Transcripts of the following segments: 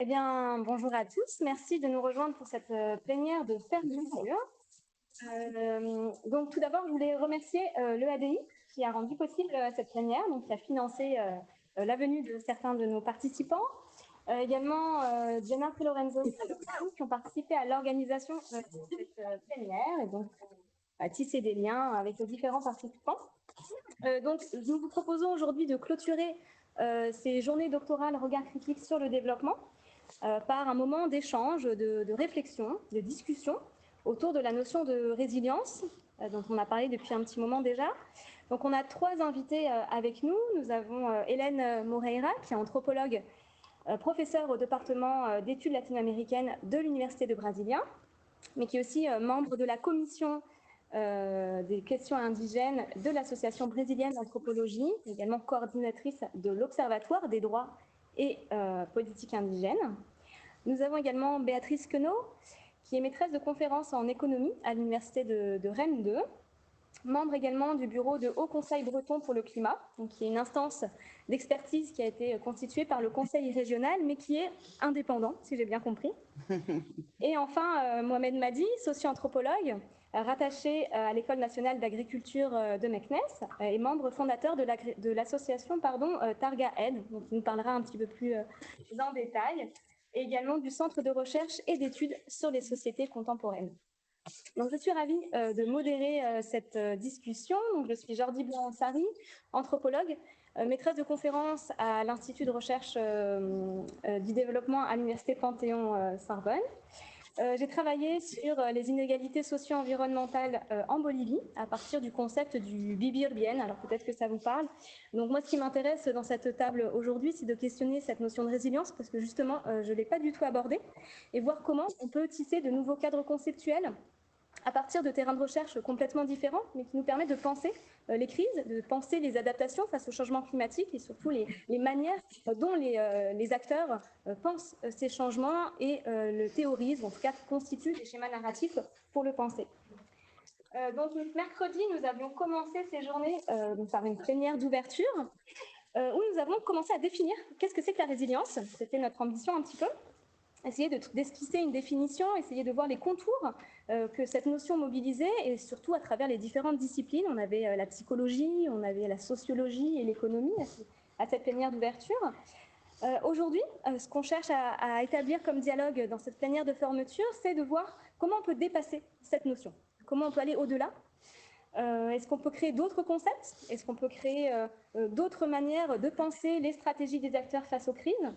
Eh bien, bonjour à tous. Merci de nous rejoindre pour cette plénière de fermeture. Donc, tout d'abord, je voulais remercier l'EADI qui a rendu possible cette plénière, donc qui a financé la venue de certains de nos participants. Également, Jennifer Lorenzo qui ont participé à l'organisation de cette plénière et donc à tisser des liens avec les différents participants. Donc, nous vous proposons aujourd'hui de clôturer ces journées doctorales Regard critique sur le développement par un moment d'échange, de réflexion, de discussion autour de la notion de résilience, dont on a parlé depuis un petit moment déjà. Donc on a trois invités avec nous. Nous avons Hélène Moreira, qui est anthropologue, professeure au département d'études latino-américaines de l'Université de Brasilia, mais qui est aussi membre de la commission des questions indigènes de l'Association brésilienne d'anthropologie, également coordinatrice de l'Observatoire des droits et politiques indigènes. Nous avons également Béatrice Queneau, qui est maîtresse de conférences en économie à l'Université de Rennes 2, membre également du bureau de Haut Conseil breton pour le climat, donc qui est une instance d'expertise qui a été constituée par le Conseil régional, mais qui est indépendant, si j'ai bien compris. Et enfin, Mohamed Madi, socio-anthropologue, rattaché à l'École nationale d'agriculture de Meknès et membre fondateur de l'association Targa Aid, donc il nous parlera un petit peu plus en détail, et également du Centre de recherche et d'études sur les sociétés contemporaines. Donc, je suis ravie de modérer cette discussion. Donc, je suis Jordi Blanc-Sari, anthropologue, maîtresse de conférence à l'Institut de recherche du développement à l'Université Panthéon-Sorbonne. J'ai travaillé sur les inégalités socio-environnementales en Bolivie à partir du concept du vivir bien. Alors peut-être que ça vous parle. Donc moi, ce qui m'intéresse dans cette table aujourd'hui, c'est de questionner cette notion de résilience parce que justement, je ne l'ai pas du tout abordée et voir comment on peut tisser de nouveaux cadres conceptuels à partir de terrains de recherche complètement différents, mais qui nous permet de penser les crises, de penser les adaptations face au changement climatique et surtout les manières dont les acteurs pensent ces changements et le théorisent, ou en tout cas constituent des schémas narratifs pour le penser. Donc mercredi, nous avions commencé ces journées par une plénière d'ouverture où nous avons commencé à définir qu'est-ce que c'est que la résilience. C'était notre ambition un petit peu. Essayer d'esquisser une définition, essayer de voir les contours que cette notion mobilisait et surtout à travers les différentes disciplines. On avait la psychologie, on avait la sociologie et l'économie à cette plénière d'ouverture. Aujourd'hui, ce qu'on cherche à établir comme dialogue dans cette plénière de fermeture, c'est de voir comment on peut dépasser cette notion, comment on peut aller au-delà. Est-ce qu'on peut créer d'autres concepts? Est-ce qu'on peut créer d'autres manières de penser les stratégies des acteurs face aux crises?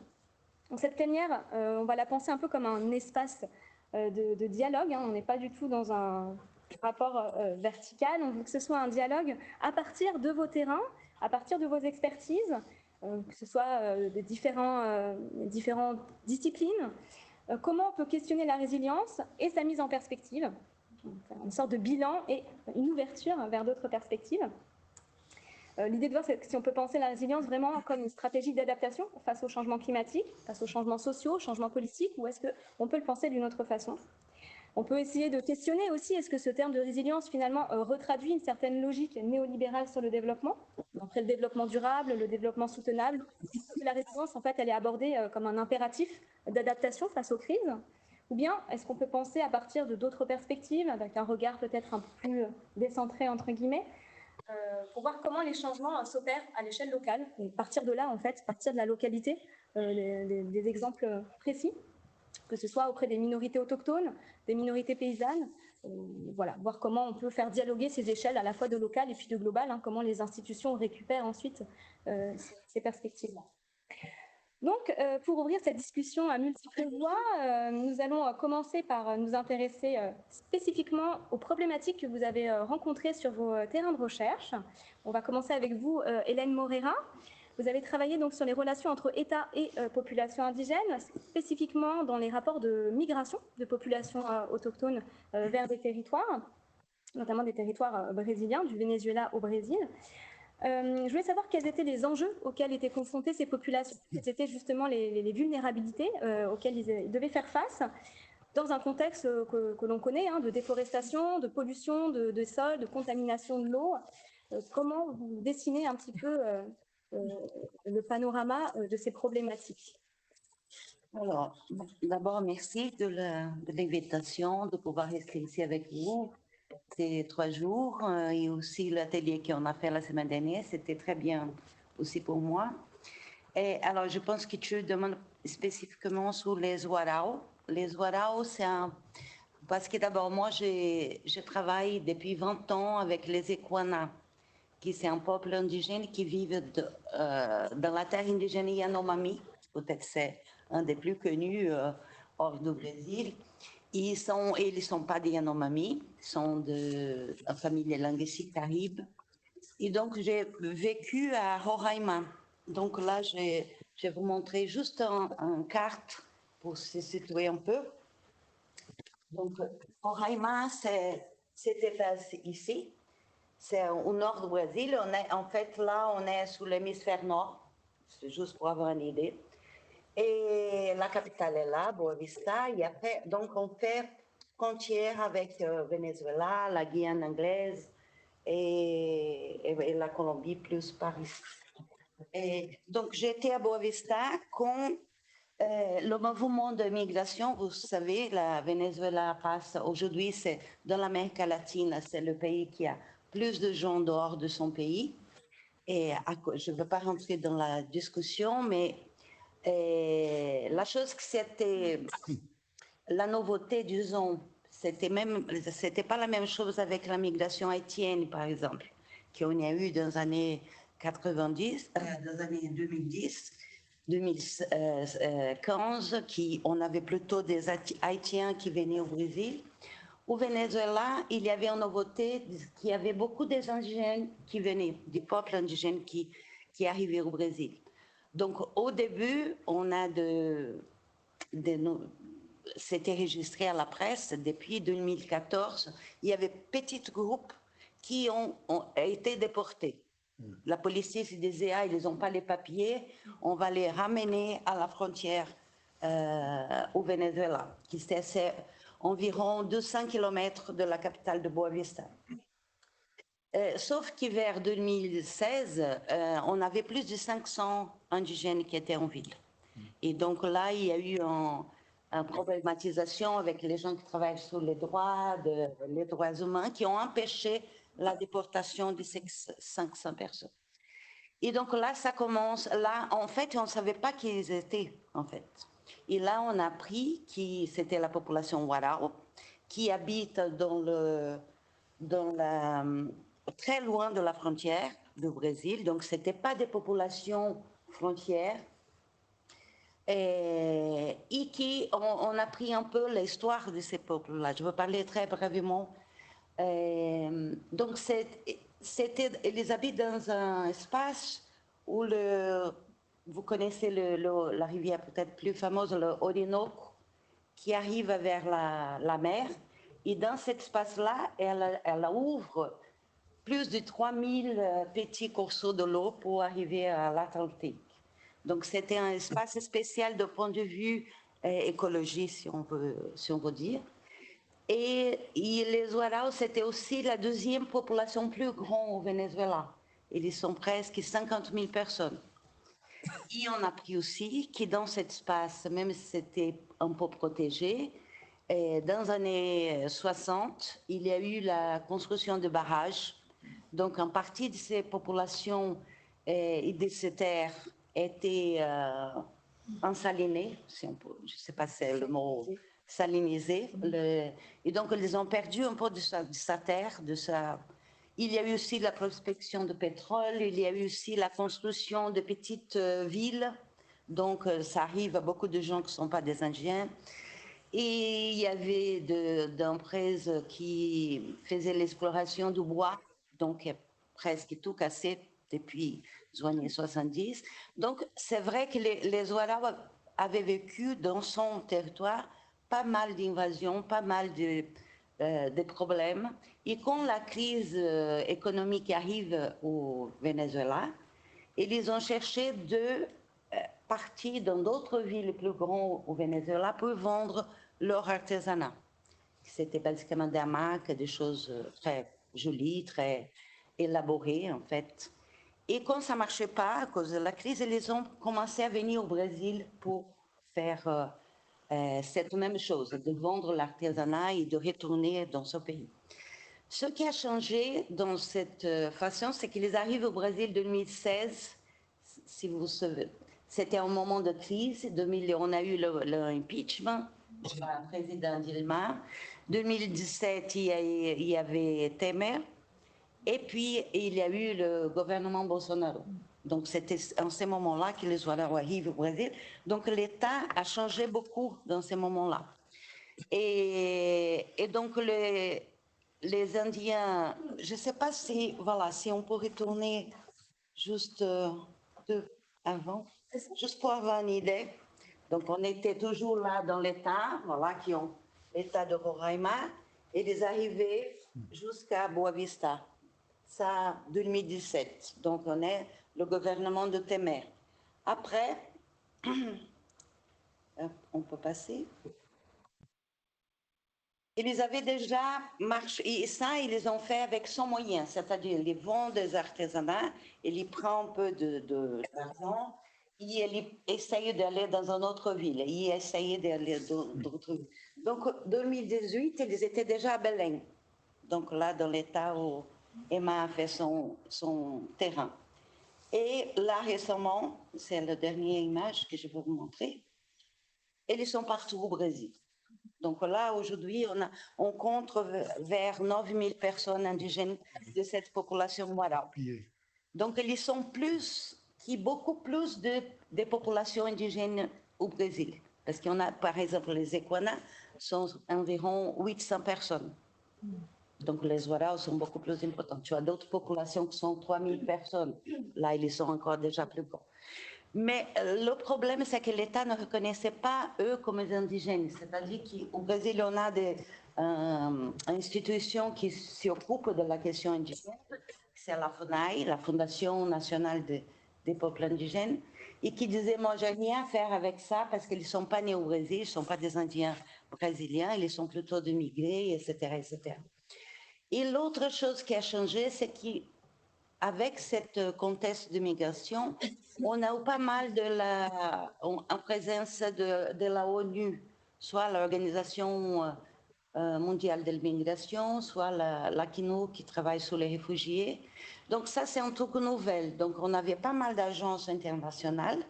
Donc cette plénière, on va la penser un peu comme un espace de dialogue. On n'est pas du tout dans un rapport vertical. On veut que ce soit un dialogue à partir de vos terrains, à partir de vos expertises, que ce soit des différentes disciplines. Comment on peut questionner la résilience et sa mise en perspective, une sorte de bilan et une ouverture vers d'autres perspectives. L'idée de voir, c'est si on peut penser la résilience vraiment comme une stratégie d'adaptation face au changement climatique, face aux changements sociaux, aux changements politiques, ou est-ce qu'on peut le penser d'une autre façon? On peut essayer de questionner aussi, est-ce que ce terme de résilience finalement retraduit une certaine logique néolibérale sur le développement, après le développement durable, le développement soutenable? La résilience, en fait, elle est abordée comme un impératif d'adaptation face aux crises? Ou bien est-ce qu'on peut penser à partir de d'autres perspectives, avec un regard peut-être un peu plus décentré, entre guillemets, pour voir comment les changements s'opèrent à l'échelle locale. Et partir de là, en fait, partir de la localité, des exemples précis, que ce soit auprès des minorités autochtones, des minorités paysannes, voilà, voir comment on peut faire dialoguer ces échelles à la fois de local et puis de global, comment les institutions récupèrent ensuite ces perspectives-là. Donc, pour ouvrir cette discussion à multiples voix, nous allons commencer par nous intéresser spécifiquement aux problématiques que vous avez rencontrées sur vos terrains de recherche. On va commencer avec vous, Hélène Moreira. Vous avez travaillé donc sur les relations entre État et population indigène, spécifiquement dans les rapports de migration de populations autochtones vers des territoires, notamment des territoires brésiliens, du Venezuela au Brésil. Je voulais savoir quels étaient les enjeux auxquels étaient confrontées ces populations, quelles étaient justement les vulnérabilités auxquelles ils devaient faire face dans un contexte que l'on connaît, de déforestation, de pollution de sols, de contamination de l'eau. Comment vous dessinez un petit peu le panorama de ces problématiques? Alors, d'abord, merci de l'invitation, de pouvoir rester ici avec vous ces 3 jours et aussi l'atelier qu'on a fait la semaine dernière. C'était très bien aussi pour moi. Et alors, je pense que tu demandes spécifiquement sur les Warao. Les Warao, c'est un... Parce que d'abord, moi, je travaille depuis 20 ans avec les Ekwana, qui c'est un peuple indigène qui vit dans la terre indigène Yanomami. Peut-être c'est un des plus connus hors du Brésil. Ils sont pas des Yanomami, ils sont de la famille linguistique caribe. Et donc, j'ai vécu à Roraima. Donc là, je vais vous montrer juste un carte pour se situer un peu. Donc, Roraima, c'était ici. C'est au nord du Brésil. En fait, là, on est sous l'hémisphère nord. C'est juste pour avoir une idée. Et la capitale est là, Boa Vista. Et après, donc, on fait frontière avec Venezuela, la Guyane anglaise et la Colombie plus Paris. Et donc, j'étais à Boa Vista quand le mouvement de migration, vous savez, la Venezuela passe aujourd'hui, c'est dans l'Amérique latine, c'est le pays qui a plus de gens dehors de son pays. Et je ne veux pas rentrer dans la discussion, mais la chose que c'était la nouveauté, disons, c'était pas la même chose avec la migration haïtienne, par exemple, qu'on a eu dans les années 90, dans les années 2010, 2015, on avait plutôt des Haïtiens qui venaient au Brésil. Au Venezuela, il y avait une nouveauté, qu'il y avait beaucoup des indigènes qui venaient, des peuples indigènes qui arrivaient au Brésil. Donc, au début, on a c'était enregistré à la presse depuis 2014. Il y avait petits groupes qui ont été déportés. La police se disait, ah, ils n'ont pas les papiers, on va les ramener à la frontière au Venezuela, qui c'est environ 200 kilomètres de la capitale de Boa Vista. Sauf qu'hiver 2016, on avait plus de 500 indigènes qui étaient en ville. Et donc là, il y a eu une problématisation avec les gens qui travaillent sur les droits humains, qui ont empêché la déportation de ces 500 personnes. Et donc là, ça commence. Là, en fait, on ne savait pas qui ils étaient, en fait. Et là, on a appris que c'était la population Warao, qui habite très loin de la frontière du Brésil. Donc, ce n'était pas des populations frontières. Et qui on a pris un peu l'histoire de ces peuples-là. Je veux parler très brièvement. Donc, ils habitent dans un espace où vous connaissez la rivière peut-être plus fameuse, le Orinoco, qui arrive vers la mer. Et dans cet espace-là, elle ouvre plus de 3000 petits corseaux de l'eau pour arriver à l'Atlantique. Donc, c'était un espace spécial de point de vue écologie, si on veut dire. Et les Warao, c'était aussi la deuxième population plus grande au Venezuela. Ils sont presque 50 000 personnes. Et on a appris aussi que dans cet espace, même si c'était un peu protégé, dans les années 60, il y a eu la construction de barrages. Donc, une partie de ces populations et de ces terres étaient ensalinées, si je ne sais pas si c'est le mot, salinisées. Et donc, ils ont perdu un peu de sa terre, il y a eu aussi la prospection de pétrole, il y a eu aussi la construction de petites villes. Donc, ça arrive à beaucoup de gens qui ne sont pas des Indiens. Et il y avait d'emprises qui faisaient l'exploration du bois, donc presque tout cassé depuis les années 70. Donc, c'est vrai que les Ouarabes avaient vécu dans son territoire pas mal d'invasions, pas mal de problèmes. Et quand la crise économique arrive au Venezuela, ils ont cherché de partir dans d'autres villes plus grandes au Venezuela pour vendre leur artisanat. C'était basiquement des hamacs, des choses très jolies, très élaborées en fait. Et quand ça ne marchait pas à cause de la crise, ils ont commencé à venir au Brésil pour faire cette même chose, de vendre l'artisanat et de retourner dans ce pays. Ce qui a changé dans cette façon, c'est qu'ils arrivent au Brésil en 2016, si vous vous souvenez. C'était un moment de crise. On a eu l'impeachment du président Dilma. En 2017, il y avait Temer. Et puis, il y a eu le gouvernement Bolsonaro. Donc, c'était en ces moments-là que les Ouarao arrivent au Brésil. Donc, l'État a changé beaucoup dans ces moments-là. Et donc, les Indiens, je ne sais pas si, voilà, si on peut retourner juste avant, juste pour avoir une idée. Donc, on était toujours là dans l'État, voilà, qui ont l'État de Roraima, et les arrivées jusqu'à Boa Vista. Ça, 2017. Donc, on est le gouvernement de Temer. Après, on peut passer. Ils avaient déjà marché, et ça, ils les ont fait avec son moyen, c'est-à-dire ils vendent des artisanats, ils prennent un peu d'argent, et ils essayent d'aller dans une autre ville, ils essayaient d'aller dans d'autres villes. Donc, en 2018, ils étaient déjà à Belém, donc là, dans l'état où Emma a fait son terrain. Et là, récemment, c'est la dernière image que je vais vous montrer, ils sont partout au Brésil. Donc là, aujourd'hui, on compte vers 9000 personnes indigènes de cette population Warao. Donc, ils sont beaucoup plus de populations indigènes au Brésil. Parce qu'on a, par exemple, les Equanas sont environ 800 personnes. Donc, les Warao sont beaucoup plus importants. Tu as d'autres populations qui sont 3000 personnes. Là, ils sont encore déjà plus grands. Mais le problème, c'est que l'État ne reconnaissait pas eux comme des indigènes. C'est-à-dire qu'au Brésil, on a des institutions qui s'occupent de la question indigène. C'est la FUNAI, la Fondation nationale des peuples indigènes, et qui disait, moi, j'ai rien à faire avec ça parce qu'ils ne sont pas nés au Brésil, ils ne sont pas des Indiens brésiliens, ils sont plutôt des migrés, etc., etc. Et l'autre chose qui a changé, c'est que avec cette contexte de migration, on a eu pas mal en présence de la ONU, soit l'Organisation mondiale de l'immigration, soit l'ACNUR qui travaille sur les réfugiés. Donc ça, c'est un truc nouvel. Donc on avait pas mal d'agences internationales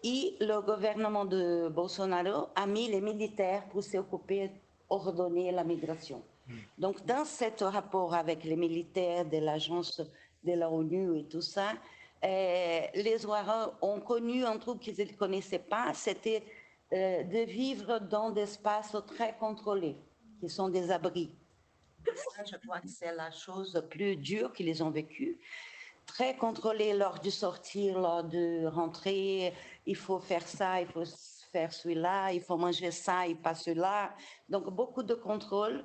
et le gouvernement de Bolsonaro a mis les militaires pour s'occuper, ordonner la migration. Donc, dans ce rapport avec les militaires de l'agence de la ONU et tout ça, les Ouarao ont connu un truc qu'ils ne connaissaient pas, c'était de vivre dans des espaces très contrôlés, qui sont des abris. Ça, je crois que c'est la chose plus dure qu'ils ont vécue. Très contrôlés lors de sortir, lors de rentrer, il faut faire ça, il faut faire celui-là, il faut manger ça et pas celui-là. Donc, beaucoup de contrôle.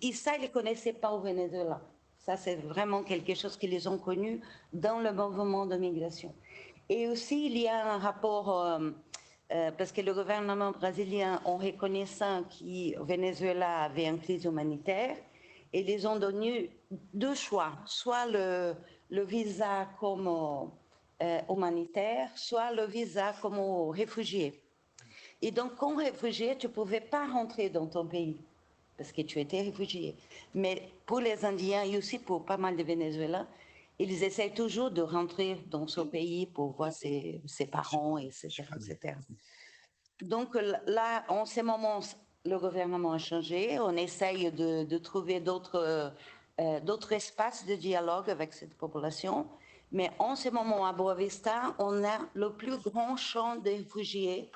Et ça, ils ne connaissaient pas au Venezuela. Ça, c'est vraiment quelque chose qu'ils ont connu dans le mouvement de migration. Et aussi, il y a un rapport, parce que le gouvernement brésilien, en reconnaissant qu'au Venezuela avait une crise humanitaire, et ils ont donné deux choix, soit le visa comme humanitaire, soit le visa comme réfugié. Et donc, comme réfugié, tu ne pouvais pas rentrer dans ton pays parce que tu étais réfugié. Mais pour les Indiens et aussi pour pas mal de Vénézuéliens, ils essaient toujours de rentrer dans ce pays pour voir ses parents, etc., etc. Donc là, en ce moment, le gouvernement a changé. On essaye de trouver d'autres espaces de dialogue avec cette population. Mais en ce moment, à Boa Vista, on a le plus grand champ de réfugiés.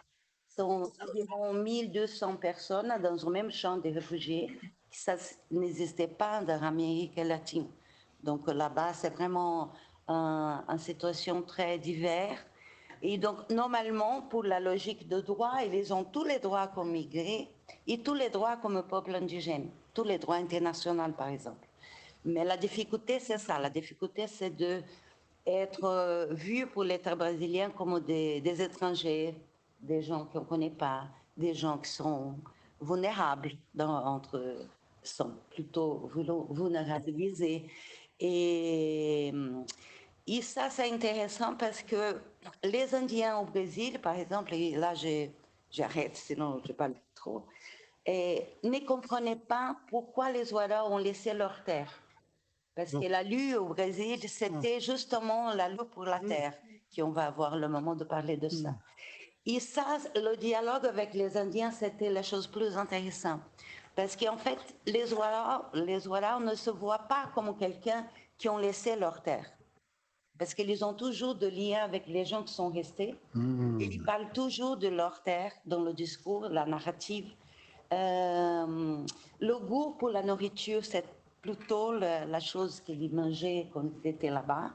Ce sont environ 1200 personnes dans un même champ de réfugiés. Ça n'existait pas dans l'Amérique latine. Donc là-bas, c'est vraiment une situation très diverse. Et donc, normalement, pour la logique de droit, ils ont tous les droits comme migrés et tous les droits comme peuple indigène, tous les droits internationaux, par exemple. Mais la difficulté, c'est ça. La difficulté, c'est d'être vu pour l'État brésilien comme des étrangers, des gens qu'on ne connaît pas, des gens qui sont vulnérables, sont plutôt vulnérabilisés. Et ça, c'est intéressant parce que les Indiens au Brésil, par exemple, et là j'ai j'arrête, sinon je parle trop, et ne comprenaient pas pourquoi les Ouara ont laissé leur terre. Parce que la lutte au Brésil, c'était justement la lutte pour la terre, qu'on va avoir le moment de parler de ça. Et ça, le dialogue avec les Indiens, c'était la chose plus intéressante. Parce qu'en fait, les Ouara ne se voient pas comme quelqu'un qui ont laissé leur terre. Parce qu'ils ont toujours de liens avec les gens qui sont restés. Ils parlent toujours de leur terre dans le discours, la narrative. Le goût pour la nourriture, c'est plutôt la chose qu'ils mangeaient quand ils étaient là-bas.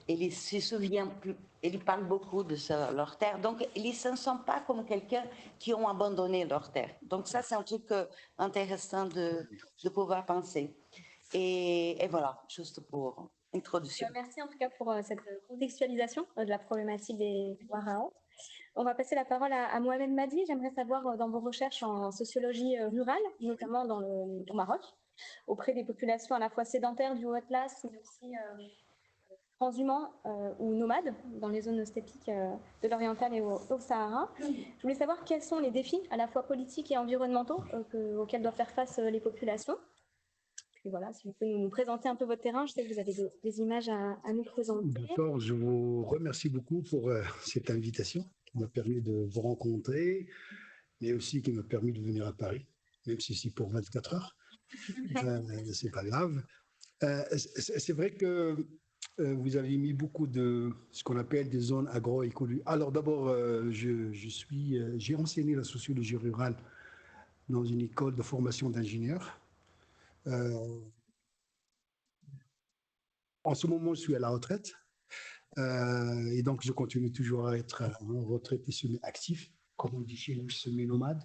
Ils se souviennent plus, ils parlent beaucoup de leur terre. Donc, ils ne se sentent pas comme quelqu'un qui ont abandonné leur terre. Donc, ça, c'est un truc intéressant de pouvoir penser. Et voilà, juste pour introduction. Merci en tout cas pour cette contextualisation de la problématique des Warao. On va passer la parole à Mohamed Madi. J'aimerais savoir, dans vos recherches en sociologie rurale, notamment au Maroc, auprès des populations à la fois sédentaires du Haut-Atlas, mais aussi transhumants ou nomades dans les zones stépiques de l'Oriental et au Sahara. Je voulais savoir quels sont les défis à la fois politiques et environnementaux auxquels doivent faire face les populations. Et voilà, si vous pouvez nous présenter un peu votre terrain, je sais que vous avez des images à nous présenter. D'accord, je vous remercie beaucoup pour cette invitation qui m'a permis de vous rencontrer, mais aussi qui m'a permis de venir à Paris, même si c'est pour 24 heures. C'est pas grave. C'est vrai que vous avez mis beaucoup de ce qu'on appelle des zones agroécologiques. Alors d'abord, j'ai enseigné la sociologie rurale dans une école de formation d'ingénieurs. En ce moment, je suis à la retraite et donc je continue toujours à être en retraite et semi-actif. Comme on dit chez nous, semi-nomade.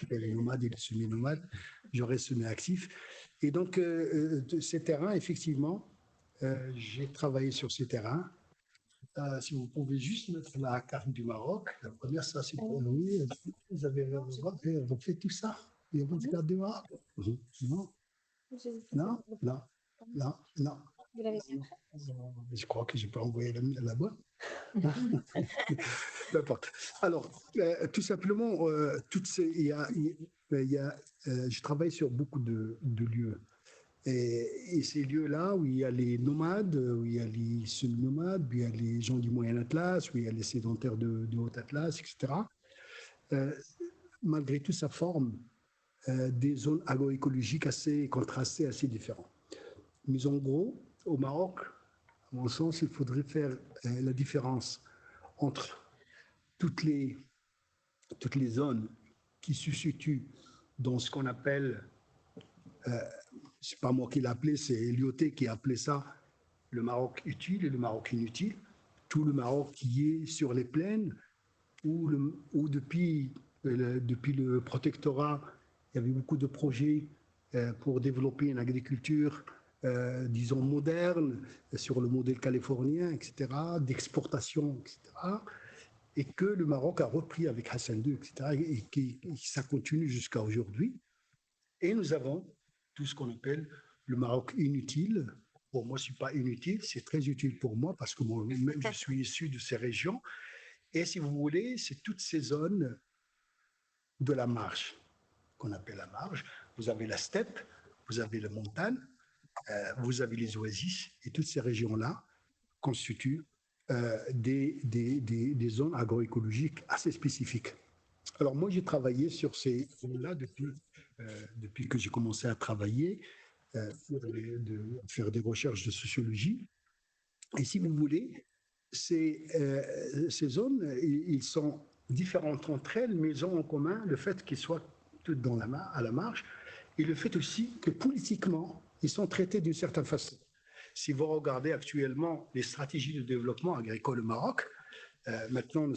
Les nomades et les semi-nomades, je reste semi-actif. Et donc, ces terrains, effectivement, j'ai travaillé sur ces terrains. Si vous pouvez juste mettre la carte du Maroc, la première, ça c'est pour nous. Vous avez refait tout ça. Il y a votre carte du Maroc? Non. Non, non, non, non. Vous l'avez fait. Je crois que je peux envoyer la boîte. Peu importe. Alors, tout simplement, je travaille sur beaucoup de lieux. Et ces lieux-là, où il y a les nomades, où il y a les semi-nomades, où il y a les gens du Moyen Atlas, où il y a les sédentaires de Haut Atlas, etc., malgré tout, ça forme des zones agroécologiques assez contrastées, assez différentes. Mais en gros, au Maroc, à mon sens, il faudrait faire la différence entre toutes les zones qui se situent dans ce qu'on appelle, c'est pas moi qui l'ai appelé, c'est Lyoté qui a appelé ça le Maroc utile et le Maroc inutile. Tout le Maroc qui est sur les plaines, où depuis le protectorat, il y avait beaucoup de projets pour développer une agriculture, disons, moderne, sur le modèle californien, etc., d'exportation, etc., et que le Maroc a repris avec Hassan II, etc., et ça continue jusqu'à aujourd'hui. Et nous avons tout ce qu'on appelle le Maroc inutile. Pour moi, ce n'est pas inutile, c'est très utile pour moi, parce que moi-même, je suis issu de ces régions. Et si vous voulez, c'est toutes ces zones de la marge, qu'on appelle la marge. Vous avez la steppe, vous avez la montagne, vous avez les oasis, et toutes ces régions-là constituent des zones agroécologiques assez spécifiques. Alors moi, j'ai travaillé sur ces zones-là depuis que j'ai commencé à travailler, faire des recherches de sociologie. Et si vous voulez, ces zones, ils sont différentes entre elles, mais ils ont en commun le fait qu'ils soient toutes à la marge, et le fait aussi que politiquement, ils sont traités d'une certaine façon. Si vous regardez actuellement les stratégies de développement agricole au Maroc, maintenant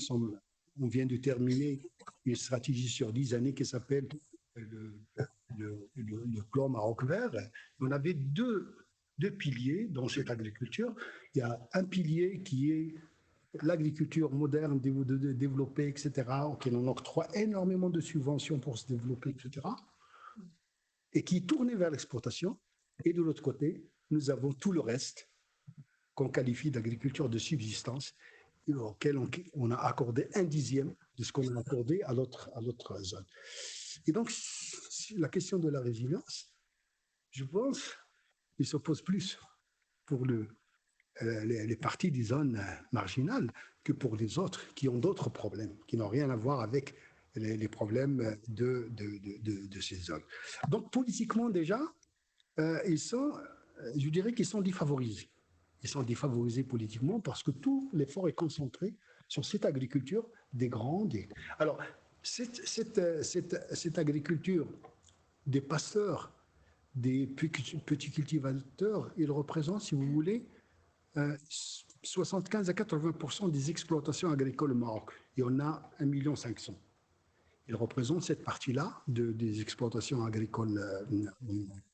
on vient de terminer une stratégie sur 10 années qui s'appelle le plan Maroc vert. On avait deux piliers dans cette agriculture. Il y a un pilier qui est l'agriculture moderne, développée, etc., auquel on octroie énormément de subventions pour se développer, etc., et qui est tourné vers l'exportation. Et de l'autre côté, nous avons tout le reste qu'on qualifie d'agriculture de subsistance, auquel on a accordé 1/10 de ce qu'on a accordé à l'autre zone. Et donc, la question de la résilience, je pense, il se pose plus pour les parties des zones marginales que pour les autres qui ont d'autres problèmes, qui n'ont rien à voir avec les problèmes de ces zones. Donc, politiquement, déjà, ils sont, je dirais qu'ils sont défavorisés. Ils sont défavorisés politiquement parce que tout l'effort est concentré sur cette agriculture des grands. Alors, cette agriculture des pasteurs, des petits cultivateurs, il représente, si vous voulez, 75 à 80% des exploitations agricoles au Maroc. Il y en a 1,5 million. Il représente cette partie-là des exploitations agricoles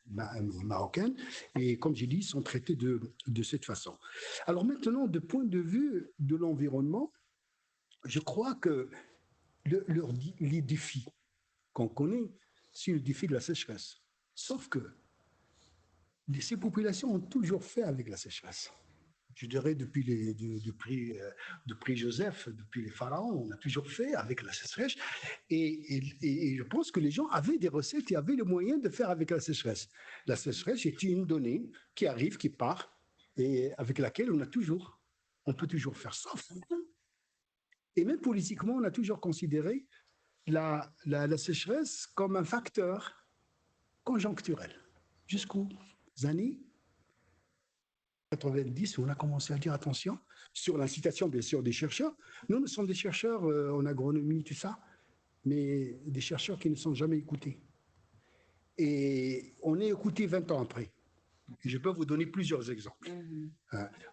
marocaines et, comme j'ai dit, sont traités de cette façon. Alors maintenant, de point de vue de l'environnement, je crois que les défis qu'on connaît, c'est le défi de la sécheresse. Sauf que ces populations ont toujours fait avec la sécheresse. Je dirais depuis Joseph, depuis les pharaons, on a toujours fait avec la sécheresse. Et je pense que les gens avaient des recettes et avaient les moyens de faire avec la sécheresse. La sécheresse est une donnée qui arrive, qui part, et avec laquelle on peut toujours faire sauf. Et même politiquement, on a toujours considéré la sécheresse comme un facteur conjoncturel. Jusqu'aux années 90, on a commencé à dire attention, sur l'incitation bien sûr des chercheurs. Nous sommes des chercheurs en agronomie, tout ça, mais des chercheurs qui ne sont jamais écoutés. Et on est écouté 20 ans après. Je peux vous donner plusieurs exemples.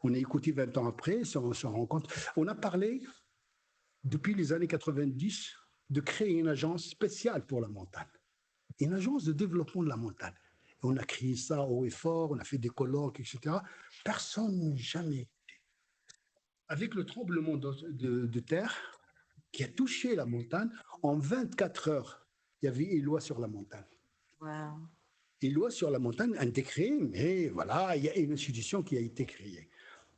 On est écouté 20 ans après, on se rend compte. On a parlé, depuis les années 90, de créer une agence spéciale pour la montagne. Une agence de développement de la montagne. On a créé ça haut et fort, on a fait des colloques, etc. Personne n'a jamais. Avec le tremblement de terre qui a touché la montagne, en 24 heures, il y avait une loi sur la montagne. Wow. Une loi sur la montagne, un décret, mais voilà, il y a une institution qui a été créée.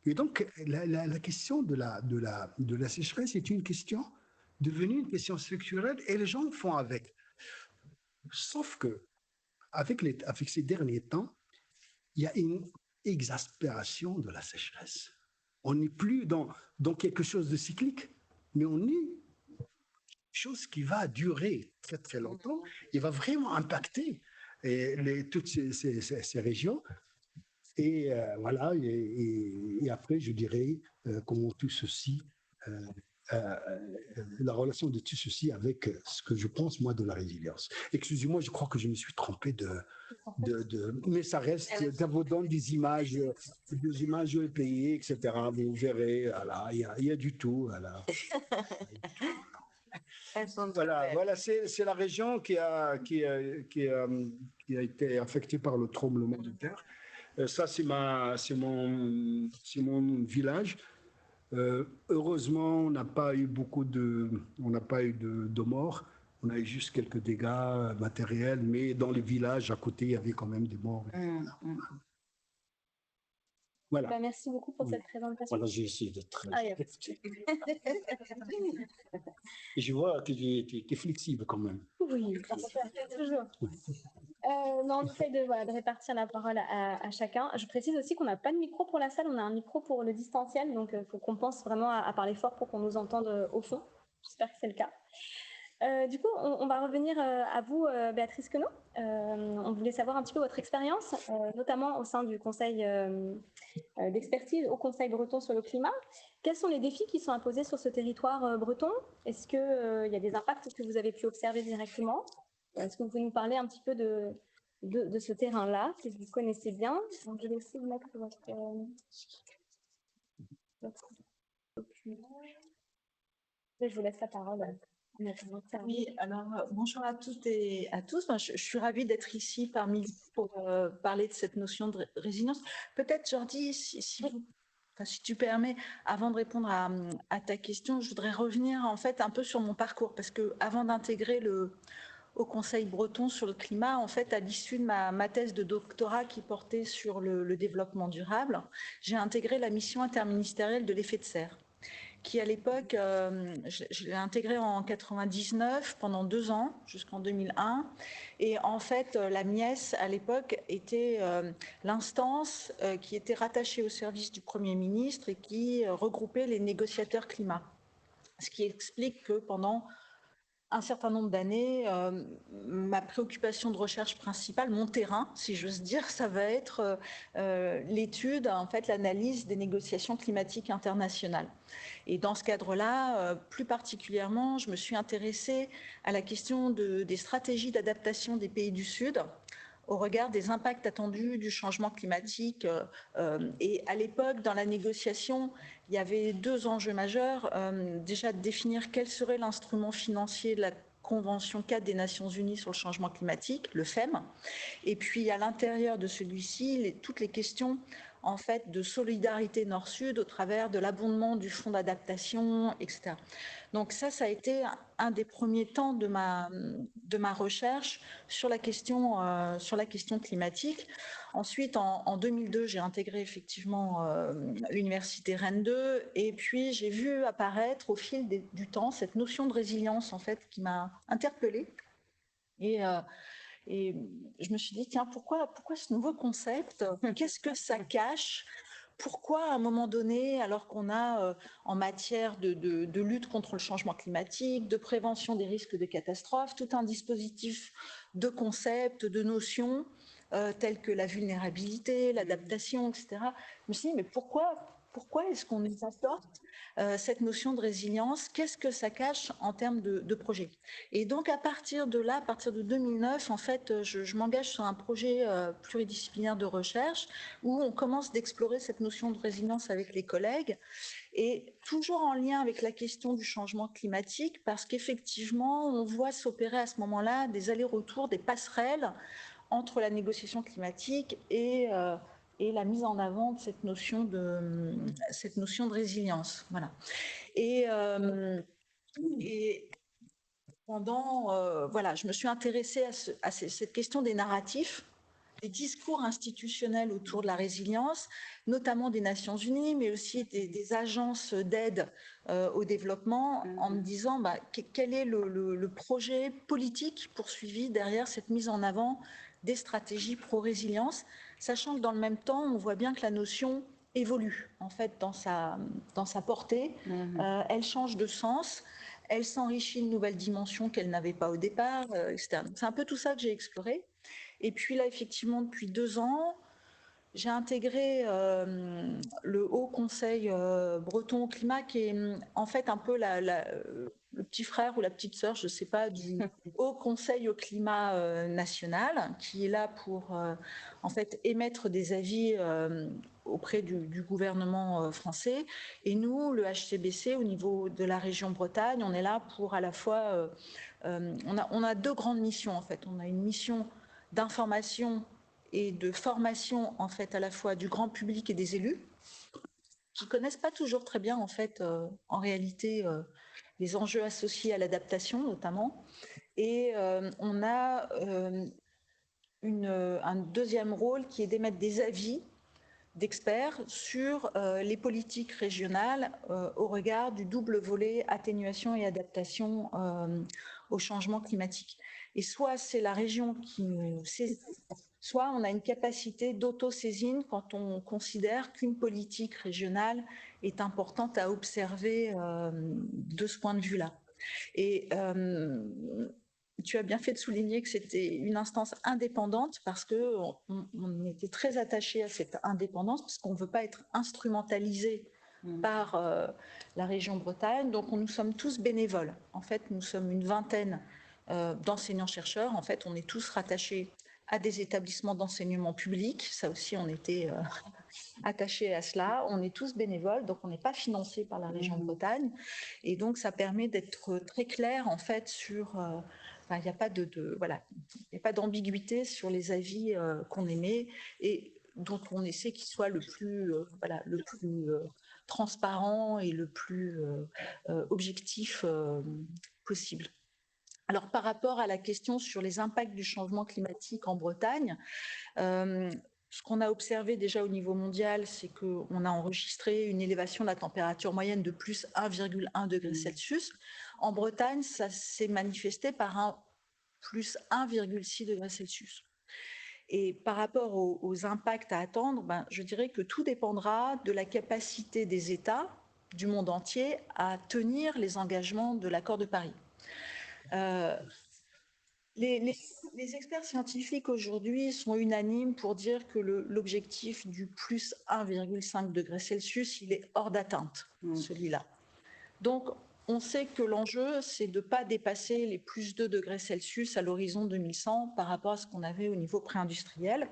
Et donc, la question de la sécheresse est une question devenue une question structurelle et les gens font avec. Sauf que, avec ces derniers temps, il y a une exaspération de la sécheresse. On n'est plus dans quelque chose de cyclique, mais on est chose qui va durer très très longtemps. Il va vraiment impacter toutes ces régions. Et voilà, et après, je dirais comment tout ceci, la relation de tout ceci avec ce que je pense, moi, de la résilience. Excusez-moi, je crois que je me suis trompé mais ça reste, ça vous donne des images pays, etc. Vous verrez, voilà, il y a du tout. Voilà. Voilà, c'est la région qui a été affectée par le tremblement de terre. Ça, c'est mon village. Heureusement, on n'a pas eu de morts. On a eu juste quelques dégâts matériels, mais dans les villages à côté, il y avait quand même des morts. Voilà. Bah, merci beaucoup pour cette présentation. Voilà, j'ai essayé d'être très... Et je vois que tu es flexible quand même. Oui, toujours. On essaye de répartir la parole à chacun. Je précise aussi qu'on n'a pas de micro pour la salle, on a un micro pour le distanciel, donc il faut qu'on pense vraiment à parler fort pour qu'on nous entende au fond. J'espère que c'est le cas. Du coup, on va revenir à vous, Béatrice Queneau. On voulait savoir un petit peu votre expérience, notamment au sein du conseil d'expertise au Conseil breton sur le climat. Quels sont les défis qui sont imposés sur ce territoire breton? Est-ce qu'il y a des impacts que vous avez pu observer directement? Est-ce que vous pouvez nous parler un petit peu de ce terrain-là, que vous connaissez bien? Donc, je vais essayer de mettre votre document. Je vous laisse la parole. Oui, alors bonjour à toutes et à tous. Je suis ravie d'être ici parmi vous pour parler de cette notion de résilience. Peut-être, Jordi, si tu permets, avant de répondre à ta question, je voudrais revenir en fait un peu sur mon parcours, parce que avant d'intégrer au Conseil breton sur le climat, en fait, à l'issue de ma thèse de doctorat qui portait sur le développement durable, j'ai intégré la mission interministérielle de l'effet de serre. qui à l'époque, je l'ai intégré en 99 pendant 2 ans, jusqu'en 2001. Et en fait, la MIES, à l'époque, était l'instance qui était rattachée au service du Premier ministre et qui regroupait les négociateurs climat. Ce qui explique que pendant un certain nombre d'années, ma préoccupation de recherche principale, mon terrain, si j'ose dire, ça va être l'étude, en fait, l'analyse des négociations climatiques internationales. Et dans ce cadre-là, plus particulièrement, je me suis intéressée à la question des stratégies d'adaptation des pays du Sud au regard des impacts attendus du changement climatique. Et à l'époque, dans la négociation, il y avait 2 enjeux majeurs. Déjà, de définir quel serait l'instrument financier de la Convention 4 des Nations Unies sur le changement climatique, le FEM. Et puis, à l'intérieur de celui-ci, toutes les questions en fait, de solidarité Nord-Sud au travers de l'abondement du fonds d'adaptation, etc. Donc ça a été un des premiers temps de ma recherche sur la question climatique. Ensuite, en 2002, j'ai intégré effectivement l'université Rennes 2 et puis j'ai vu apparaître au fil du temps cette notion de résilience en fait qui m'a interpellée. Et je me suis dit, tiens, pourquoi ce nouveau concept? Qu'est-ce que ça cache? Pourquoi, à un moment donné, alors qu'on a en matière de lutte contre le changement climatique, de prévention des risques de catastrophes, tout un dispositif de concepts, de notions telles que la vulnérabilité, l'adaptation, etc. Je me suis dit, mais pourquoi est-ce qu'on nous apporte cette notion de résilience? Qu'est-ce que ça cache en termes de projet? Et donc, à partir de là, à partir de 2009, en fait, je m'engage sur un projet pluridisciplinaire de recherche où on commence d'explorer cette notion de résilience avec les collègues et toujours en lien avec la question du changement climatique parce qu'effectivement, on voit s'opérer à ce moment-là des allers-retours, des passerelles entre la négociation climatique et la mise en avant de cette notion de résilience. Voilà. Et pendant, voilà, je me suis intéressée à cette question des narratifs, des discours institutionnels autour de la résilience, notamment des Nations Unies, mais aussi des agences d'aide au développement, en me disant quel est le projet politique poursuivi derrière cette mise en avant des stratégies pro-résilience, sachant que dans le même temps, on voit bien que la notion évolue en fait dans sa portée, elle change de sens, elle s'enrichit de nouvelles dimensions qu'elle n'avait pas au départ, etc. C'est un peu tout ça que j'ai exploré. Et puis là, effectivement, depuis 2 ans, j'ai intégré le Haut Conseil breton au climat, qui est en fait un peu le petit frère ou la petite sœur, je ne sais pas, du Haut Conseil au climat national, qui est là pour en fait émettre des avis auprès du gouvernement français. Et nous, le HCBC, au niveau de la région Bretagne, on est là pour à la fois... on a 2 grandes missions, en fait. On a une mission d'information et de formation en fait à la fois du grand public et des élus qui connaissent pas toujours très bien en fait en réalité les enjeux associés à l'adaptation notamment, et on a un deuxième rôle qui est d'émettre des avis d'experts sur les politiques régionales au regard du double volet atténuation et adaptation au changement climatique. Et soit c'est la région qui saisit, soit on a une capacité d'auto-saisine quand on considère qu'une politique régionale est importante à observer de ce point de vue-là. Et tu as bien fait de souligner que c'était une instance indépendante parce qu'on était très attaché à cette indépendance parce qu'on ne veut pas être instrumentalisé par la région Bretagne. Donc nous sommes tous bénévoles. En fait, nous sommes une vingtaine d'enseignants-chercheurs. En fait, on est tous rattachés à des établissements d'enseignement public. Ça aussi, on était attachés à cela. On est tous bénévoles, donc on n'est pas financé par la région de Bretagne. Et donc, ça permet d'être très clair, en fait, sur... il n'y a pas voilà, il n'y a pas d'ambiguïté sur les avis qu'on émet et dont on essaie qu'ils soient le plus transparent et le plus objectif possible. Alors, par rapport à la question sur les impacts du changement climatique en Bretagne, ce qu'on a observé déjà au niveau mondial, c'est qu'on a enregistré une élévation de la température moyenne de plus 1,1 degré Celsius. En Bretagne, ça s'est manifesté par un plus 1,6 degré Celsius. Et par rapport aux impacts à attendre, je dirais que tout dépendra de la capacité des États du monde entier à tenir les engagements de l'accord de Paris. Les experts scientifiques aujourd'hui sont unanimes pour dire que l'objectif du plus 1,5 degré Celsius, il est hors d'atteinte, celui-là. Donc, on sait que l'enjeu, c'est de ne pas dépasser les plus 2 degrés Celsius à l'horizon 2100 par rapport à ce qu'on avait au niveau pré-industriel.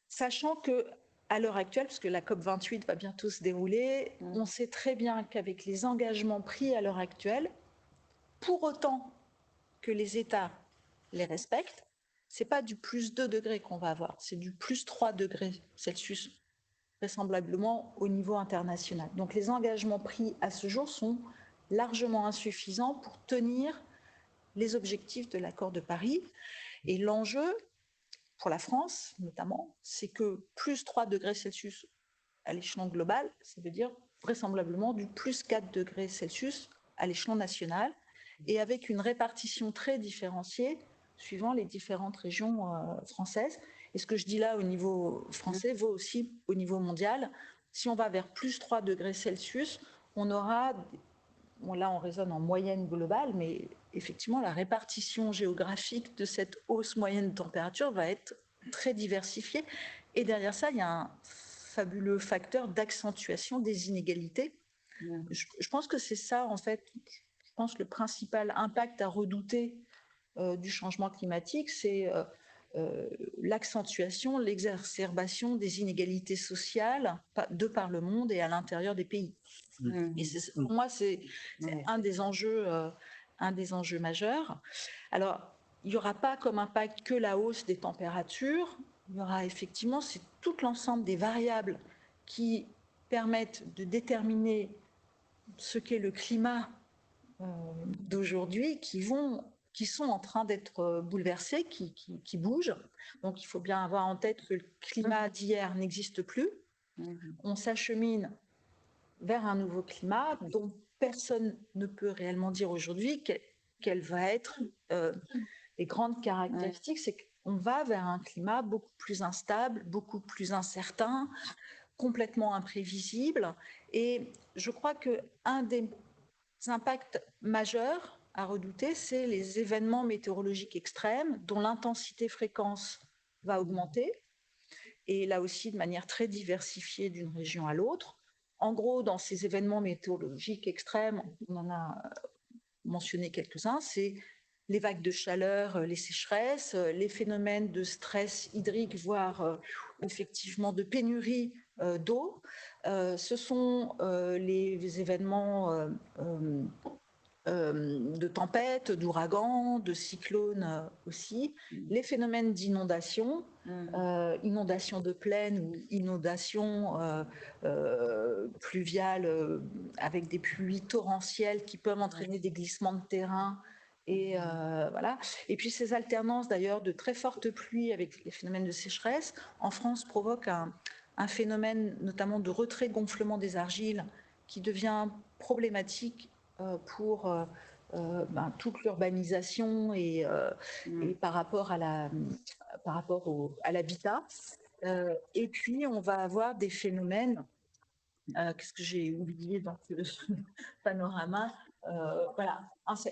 Sachant qu'à l'heure actuelle, puisque la COP28 va bientôt se dérouler, on sait très bien qu'avec les engagements pris à l'heure actuelle, pour autant que les États les respectent, ce n'est pas du plus 2 degrés qu'on va avoir, c'est du plus 3 degrés Celsius, vraisemblablement au niveau international. Donc les engagements pris à ce jour sont largement insuffisants pour tenir les objectifs de l'accord de Paris. Et l'enjeu, pour la France notamment, c'est que plus 3 degrés Celsius à l'échelon global, ça veut dire vraisemblablement du plus 4 degrés Celsius à l'échelon national, et avec une répartition très différenciée suivant les différentes régions françaises. Et ce que je dis là au niveau français vaut aussi au niveau mondial. Si on va vers plus 3 degrés Celsius, on aura, là on raisonne en moyenne globale, mais effectivement la répartition géographique de cette hausse moyenne de température va être très diversifiée. Et derrière ça, il y a un fabuleux facteur d'accentuation des inégalités. Je pense que c'est ça, en fait, je pense que le principal impact à redouter du changement climatique, c'est l'accentuation, l'exacerbation des inégalités sociales de par le monde et à l'intérieur des pays. Et pour moi, c'est un des enjeux majeurs. Alors, il n'y aura pas comme impact que la hausse des températures. Il y aura effectivement, c'est tout l'ensemble des variables qui permettent de déterminer ce qu'est le climat d'aujourd'hui, qui sont en train d'être bouleversés, qui bougent. Donc, il faut bien avoir en tête que le climat d'hier n'existe plus. On s'achemine vers un nouveau climat dont personne ne peut réellement dire aujourd'hui quelles vont être les grandes caractéristiques. C'est qu'on va vers un climat beaucoup plus instable, beaucoup plus incertain, complètement imprévisible. Et je crois qu'un des impacts majeurs à redouter, c'est les événements météorologiques extrêmes dont l'intensité-fréquence va augmenter, et là aussi de manière très diversifiée d'une région à l'autre. En gros, dans ces événements météorologiques extrêmes, on en a mentionné quelques-uns, c'est les vagues de chaleur, les sécheresses, les phénomènes de stress hydrique, voire effectivement de pénurie d'eau. Ce sont les événements de tempêtes, d'ouragans, de cyclones aussi, les phénomènes d'inondation, inondation de plaine ou inondation pluviale avec des pluies torrentielles qui peuvent entraîner des glissements de terrain. Et voilà. Et puis ces alternances d'ailleurs de très fortes pluies avec les phénomènes de sécheresse en France provoquent un phénomène notamment de retrait-gonflement des argiles qui devient problématique pour toute l'urbanisation et par rapport à l'habitat. Et puis, on va avoir des phénomènes, qu'est-ce que j'ai oublié dans le panorama, voilà.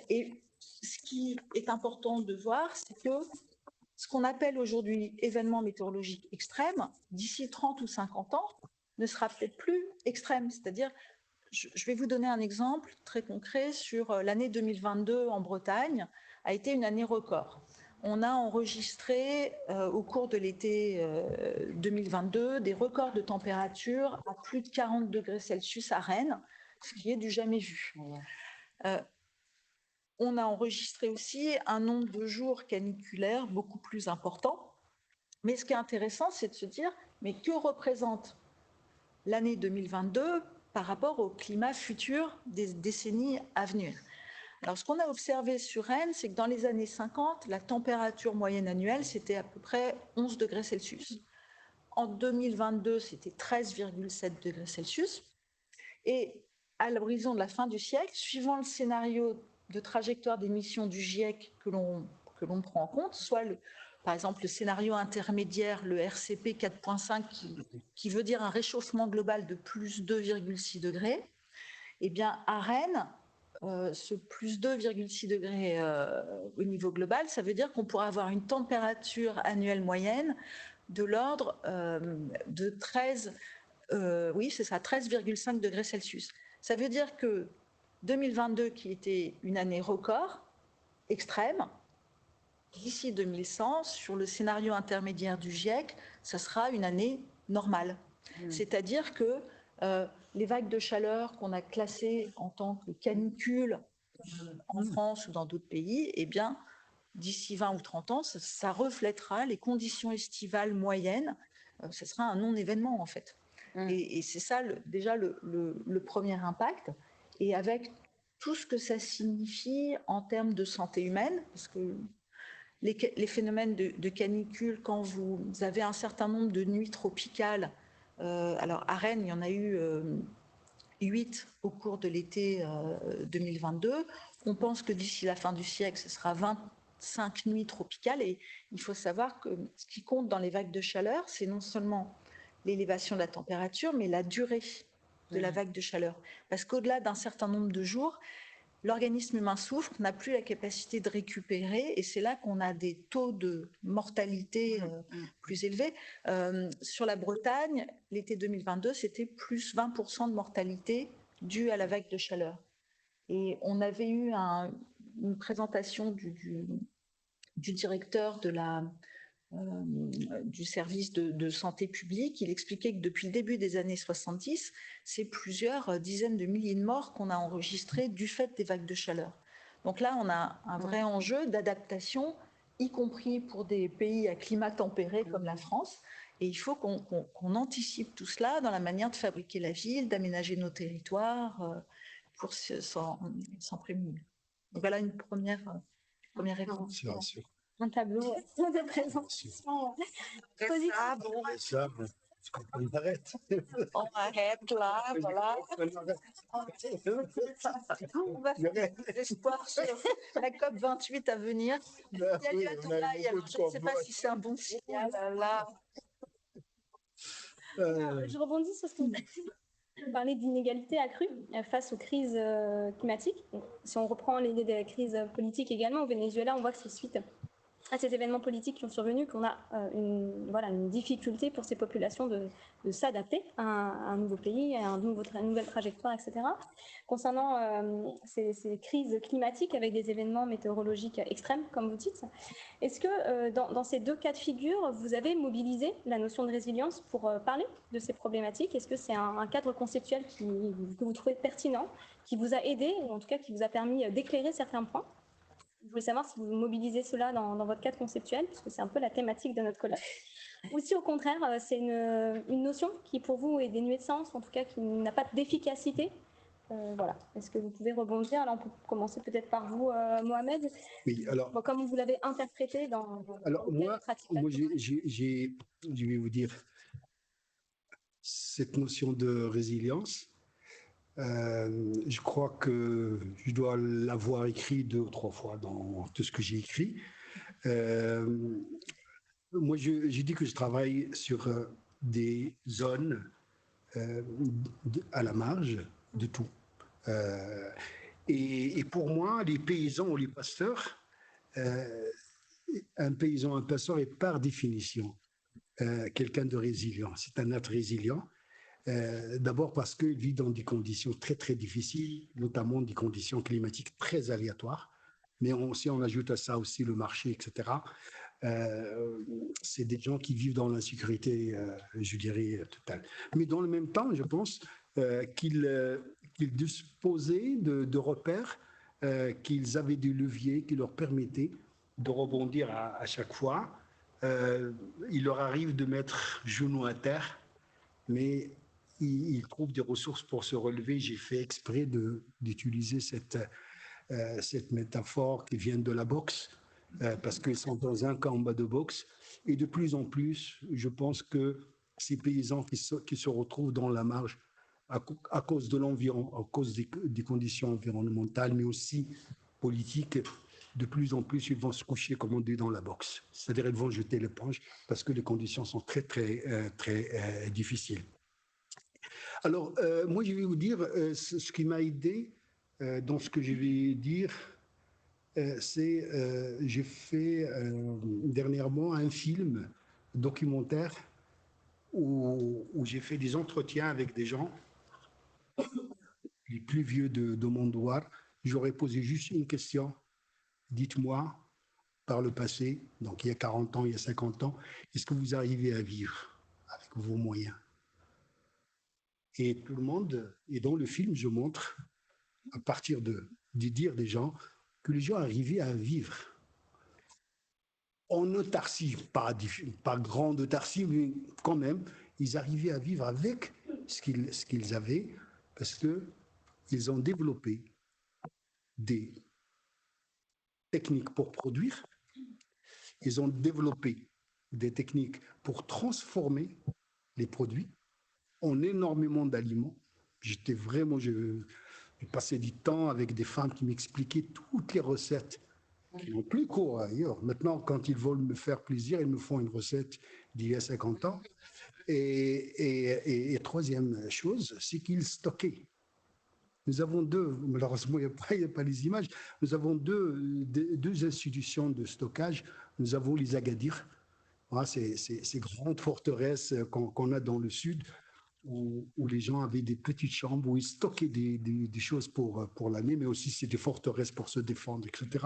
Et ce qui est important de voir, c'est que ce qu'on appelle aujourd'hui événements météorologiques extrêmes, d'ici 30 ou 50 ans, ne sera peut-être plus extrême. C'est-à-dire, je vais vous donner un exemple très concret sur l'année 2022 en Bretagne, a été une année record. On a enregistré au cours de l'été 2022 des records de température à plus de 40 degrés Celsius à Rennes, ce qui est du jamais vu. On a enregistré aussi un nombre de jours caniculaires beaucoup plus important. Mais ce qui est intéressant, c'est de se dire, mais que représente l'année 2022 par rapport au climat futur des décennies à venir? Alors, ce qu'on a observé sur Rennes, c'est que dans les années 50, la température moyenne annuelle, c'était à peu près 11 degrés Celsius. En 2022, c'était 13,7 degrés Celsius. Et à l'horizon de la fin du siècle, suivant le scénario de trajectoire d'émissions du GIEC que l'on prend en compte, soit par exemple le scénario intermédiaire, le RCP 4.5, qui veut dire un réchauffement global de plus 2,6 degrés, eh bien à Rennes, ce plus 2,6 degrés au niveau global, ça veut dire qu'on pourra avoir une température annuelle moyenne de l'ordre de 13,5 degrés Celsius. Ça veut dire que 2022, qui était une année record, extrême, d'ici 2100, sur le scénario intermédiaire du GIEC, ça sera une année normale. C'est-à-dire que les vagues de chaleur qu'on a classées en tant que canicules en France ou dans d'autres pays, eh bien, d'ici 20 ou 30 ans, ça reflètera les conditions estivales moyennes. Ce sera un non-événement, en fait. Et c'est ça, déjà, le premier impact. Et avec tout ce que ça signifie en termes de santé humaine, parce que les phénomènes de canicule, quand vous avez un certain nombre de nuits tropicales, alors à Rennes, il y en a eu 8 au cours de l'été 2022. On pense que d'ici la fin du siècle, ce sera 25 nuits tropicales. Et il faut savoir que ce qui compte dans les vagues de chaleur, c'est non seulement l'élévation de la température, mais la durée de la vague de chaleur. Parce qu'au-delà d'un certain nombre de jours, l'organisme humain souffre, n'a plus la capacité de récupérer, et c'est là qu'on a des taux de mortalité plus élevés. Sur la Bretagne, l'été 2022, c'était plus 20% de mortalité due à la vague de chaleur. Et on avait eu une présentation du directeur du service de santé publique. Il expliquait que depuis le début des années 70, c'est plusieurs dizaines de milliers de morts qu'on a enregistrés du fait des vagues de chaleur. Donc là, on a un vrai enjeu d'adaptation, y compris pour des pays à climat tempéré comme la France. Et il faut qu'on anticipe tout cela dans la manière de fabriquer la ville, d'aménager nos territoires pour s'en prémunir. Donc voilà une première réponse. Un tableau de présentation positif. On arrête. On arrête là, voilà. On va faire des espoirs sur la COP 28 à venir. Il y a lieu à Dubaï, alors je ne sais pas si c'est un bon signal. Là. Je rebondis sur ce que vous avez dit. Vous parlez d'inégalités accrues face aux crises climatiques. Donc, si on reprend l'idée des crises politiques également, au Venezuela, on voit que c'est suite à ces événements politiques qui ont survenu qu'on a une difficulté pour ces populations de s'adapter à un nouveau pays, à une nouvelle trajectoire, etc. Concernant ces crises climatiques avec des événements météorologiques extrêmes, comme vous dites, est-ce que dans ces deux cas de figure, vous avez mobilisé la notion de résilience pour parler de ces problématiques? Est-ce que c'est un cadre conceptuel que vous trouvez pertinent, qui vous a aidé, ou en tout cas qui vous a permis d'éclairer certains points? Je voulais savoir si vous mobilisez cela dans votre cadre conceptuel, puisque c'est un peu la thématique de notre colloque. Ou si au contraire, c'est une notion qui pour vous est dénuée de sens, en tout cas qui n'a pas d'efficacité. Voilà. Est-ce que vous pouvez rebondir? Alors on peut commencer peut-être par vous, Mohamed. Oui, alors. Comment vous l'avez interprété dans moi, je vais vous dire, cette notion de résilience, je crois que je dois l'avoir écrit 2 ou 3 fois dans tout ce que j'ai écrit. Moi, je dis que je travaille sur des zones à la marge de tout. Et pour moi, les paysans ou les pasteurs, un paysan, un pasteur est par définition quelqu'un de résilient. C'est un être résilient. D'abord parce qu'il vit dans des conditions très très difficiles, notamment des conditions climatiques très aléatoires. Mais si on ajoute à ça aussi le marché, etc., c'est des gens qui vivent dans l'insécurité, je dirais, totale. Mais dans le même temps, je pense qu'ils disposaient de repères, qu'ils avaient des leviers qui leur permettaient de rebondir à chaque fois. Il leur arrive de mettre genou à terre, mais ils trouvent des ressources pour se relever. J'ai fait exprès d'utiliser cette métaphore qui vient de la boxe, parce qu'ils sont dans un combat de boxe. Et de plus en plus, je pense que ces paysans qui se retrouvent dans la marge à cause de l'environnement, à cause des conditions environnementales, mais aussi politiques. De plus en plus, ils vont se coucher, comme on dit, dans la boxe. C'est-à-dire, ils vont jeter l'éponge parce que les conditions sont très, très difficiles. Alors, moi, je vais vous dire ce qui m'a aidé dans ce que je vais dire. J'ai fait dernièrement un film documentaire où j'ai fait des entretiens avec des gens, les plus vieux de Mondoir. J'aurais posé juste une question. Dites-moi, par le passé, donc il y a 40 ans, il y a 50 ans, est-ce que vous arrivez à vivre avec vos moyens? Et tout le monde, et dans le film, je montre, à partir des dires des gens, que les gens arrivaient à vivre. En autarcie, pas grande autarcie, mais quand même, ils arrivaient à vivre avec ce qu'ils avaient, parce qu'ils ont développé des techniques pour produire, ils ont développé des techniques pour transformer les produits en énormément d'aliments. J'ai passé du temps avec des femmes qui m'expliquaient toutes les recettes qui n'ont plus cours ailleurs. Maintenant, quand ils veulent me faire plaisir, ils me font une recette d'il y a 50 ans. Et troisième chose, c'est qu'ils stockaient. Nous avons malheureusement, il n'y a pas les images, nous avons deux institutions de stockage. Nous avons les Agadir, ces grandes forteresses qu'on a dans le sud, où les gens avaient des petites chambres, où ils stockaient des choses pour l'année, mais aussi c'est des forteresses pour se défendre, etc.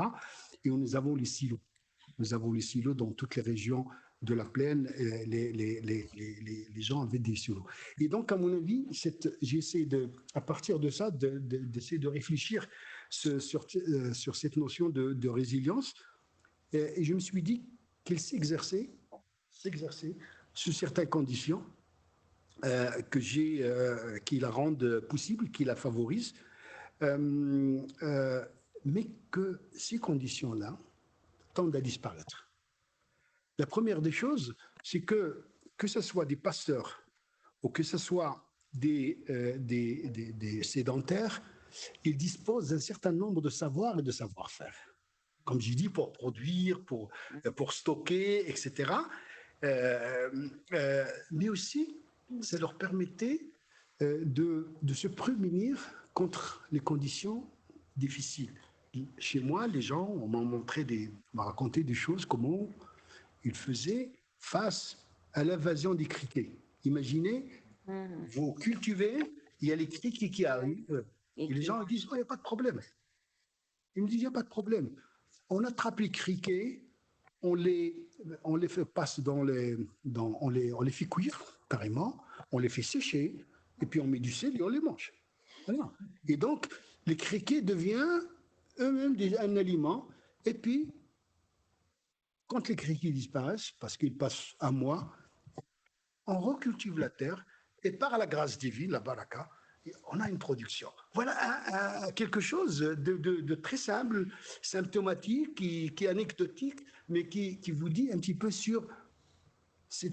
Et nous avons les silos. Nous avons les silos dans toutes les régions de la plaine. Les gens avaient des silos. Et donc, à mon avis, j'essaie à partir de ça, d'essayer de réfléchir sur cette notion de résilience. Et je me suis dit qu'elle s'exerçait sous certaines conditions qui la rendent possible, qui la favorisent, mais que ces conditions-là tendent à disparaître. La première des choses, c'est que ce soit des pasteurs ou que ce soit des sédentaires, ils disposent d'un certain nombre de savoirs et de savoir-faire. Comme j'ai dit, pour produire, pour stocker, etc. Mais aussi, ça leur permettait de se prémunir contre les conditions difficiles. Chez moi, les gens m'ont raconté des choses, comment ils faisaient face à l'invasion des criquets. Imaginez, vous cultivez, il y a les criquets qui arrivent, et les gens disent, oh, il n'y a pas de problème. Ils me disent, il n'y a pas de problème. On attrape les criquets, on les fait passer on les fait cuire carrément, on les fait sécher, et puis on met du sel et on les mange. Voilà. Et donc, les criquets deviennent eux-mêmes un aliment, et puis, quand les criquets disparaissent, parce qu'ils passent un mois, on recultive la terre, et par la grâce divine, la baraka, on a une production. Voilà quelque chose de très simple, symptomatique, qui est anecdotique, mais qui vous dit un petit peu sur ce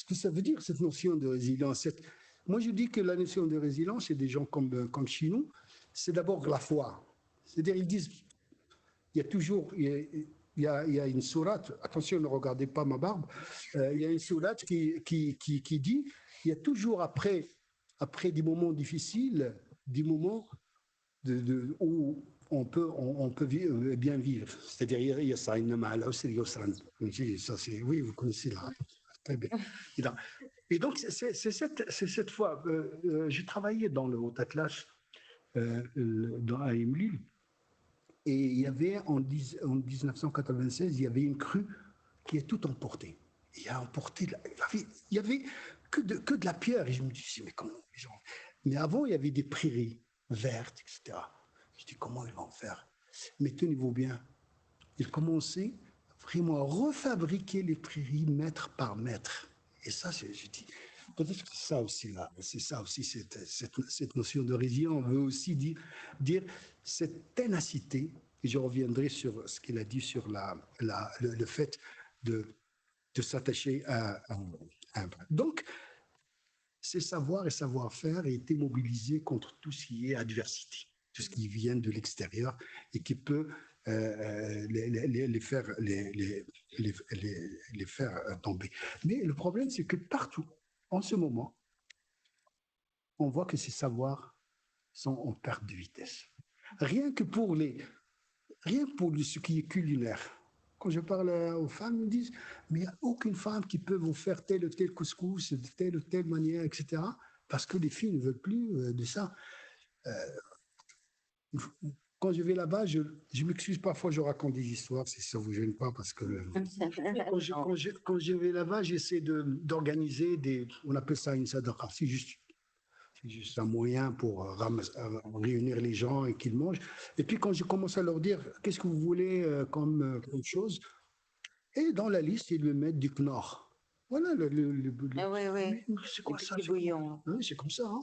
que ça veut dire, cette notion de résilience. Moi, je dis que la notion de résilience, chez des gens comme chez nous, c'est d'abord la foi. C'est-à-dire, ils disent, il y a toujours... Il y a une sourate, attention, ne regardez pas ma barbe, il y a une sourate qui dit, il y a toujours après des moments difficiles, des moments où on peut bien vivre. C'est-à-dire, il y a ça, ça c'est, oui, vous connaissez là. Très bien. Et donc, c'est cette fois, j'ai travaillé dans le Haut-Atlas, à Emlil, et il y avait en 1996, il y avait une crue qui a tout emporté. Il a emporté, il y avait que de la pierre. Et je me dis, mais comment les gens... Mais avant, il y avait des prairies vertes, etc. Je dis, comment ils vont faire? Mais tenez-vous bien, ils commençaient vraiment à refabriquer les prairies mètre par mètre. Et ça, je dis, peut-être que c'est ça aussi, là. C'est ça aussi, cette notion de résilience. On veut aussi dire cette ténacité, et je reviendrai sur ce qu'il a dit sur le fait de s'attacher à Donc, ces savoirs et savoir-faire étaient mobilisés contre tout ce qui est adversité, tout ce qui vient de l'extérieur et qui peut les faire, les faire tomber. Mais le problème, c'est que partout, en ce moment, on voit que ces savoirs sont en perte de vitesse. Rien que pour ce qui est culinaire. Quand je parle aux femmes, ils me disent, mais il n'y a aucune femme qui peut vous faire tel ou tel couscous, de telle ou telle manière, etc. Parce que les filles ne veulent plus de ça. Quand je vais là-bas, je m'excuse, parfois je raconte des histoires, si ça ne vous gêne pas, parce que quand je vais là-bas, j'essaie d'organiser on appelle ça une sadaqa, c'est juste un moyen pour réunir les gens et qu'ils mangent. Et puis quand je commence à leur dire, qu'est-ce que vous voulez comme chose, et dans la liste, ils me mettent du Knorr. Voilà Oui. C'est quoi ça? Du bouillon. Oui, c'est comme ça. Hein.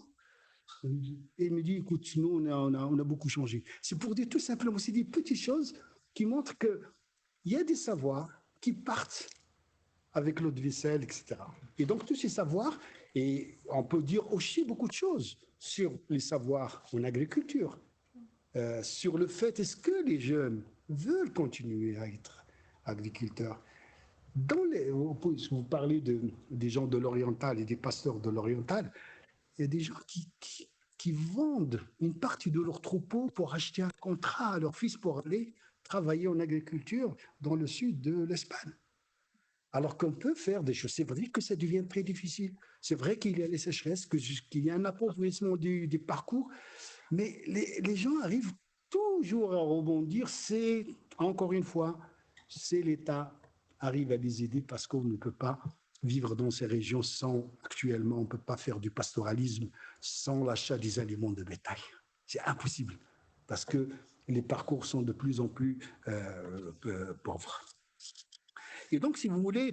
Et il me dit, écoute, nous, on a beaucoup changé. C'est pour dire tout simplement, c'est des petites choses qui montrent qu'il y a des savoirs qui partent avec l'eau de vaisselle, etc. Et donc, tous ces savoirs, et on peut dire aussi beaucoup de choses sur les savoirs en agriculture, sur le fait, est-ce que les jeunes veulent continuer à être agriculteurs? Vous parlez des gens de l'oriental et des pasteurs de l'oriental, il y a des gens qui vendent une partie de leur troupeau pour acheter un contrat à leur fils pour aller travailler en agriculture dans le sud de l'Espagne. Alors qu'on peut faire des choses. C'est vrai que ça devient très difficile. C'est vrai qu'il y a les sécheresses, qu'il y a un appauvrissement des parcours, mais les gens arrivent toujours à rebondir. C'est, encore une fois, c'est l'État arrive à les aider parce qu'on ne peut pas vivre dans ces régions actuellement, on ne peut pas faire du pastoralisme sans l'achat des aliments de bétail. C'est impossible parce que les parcours sont de plus en plus pauvres. Et donc, si vous voulez,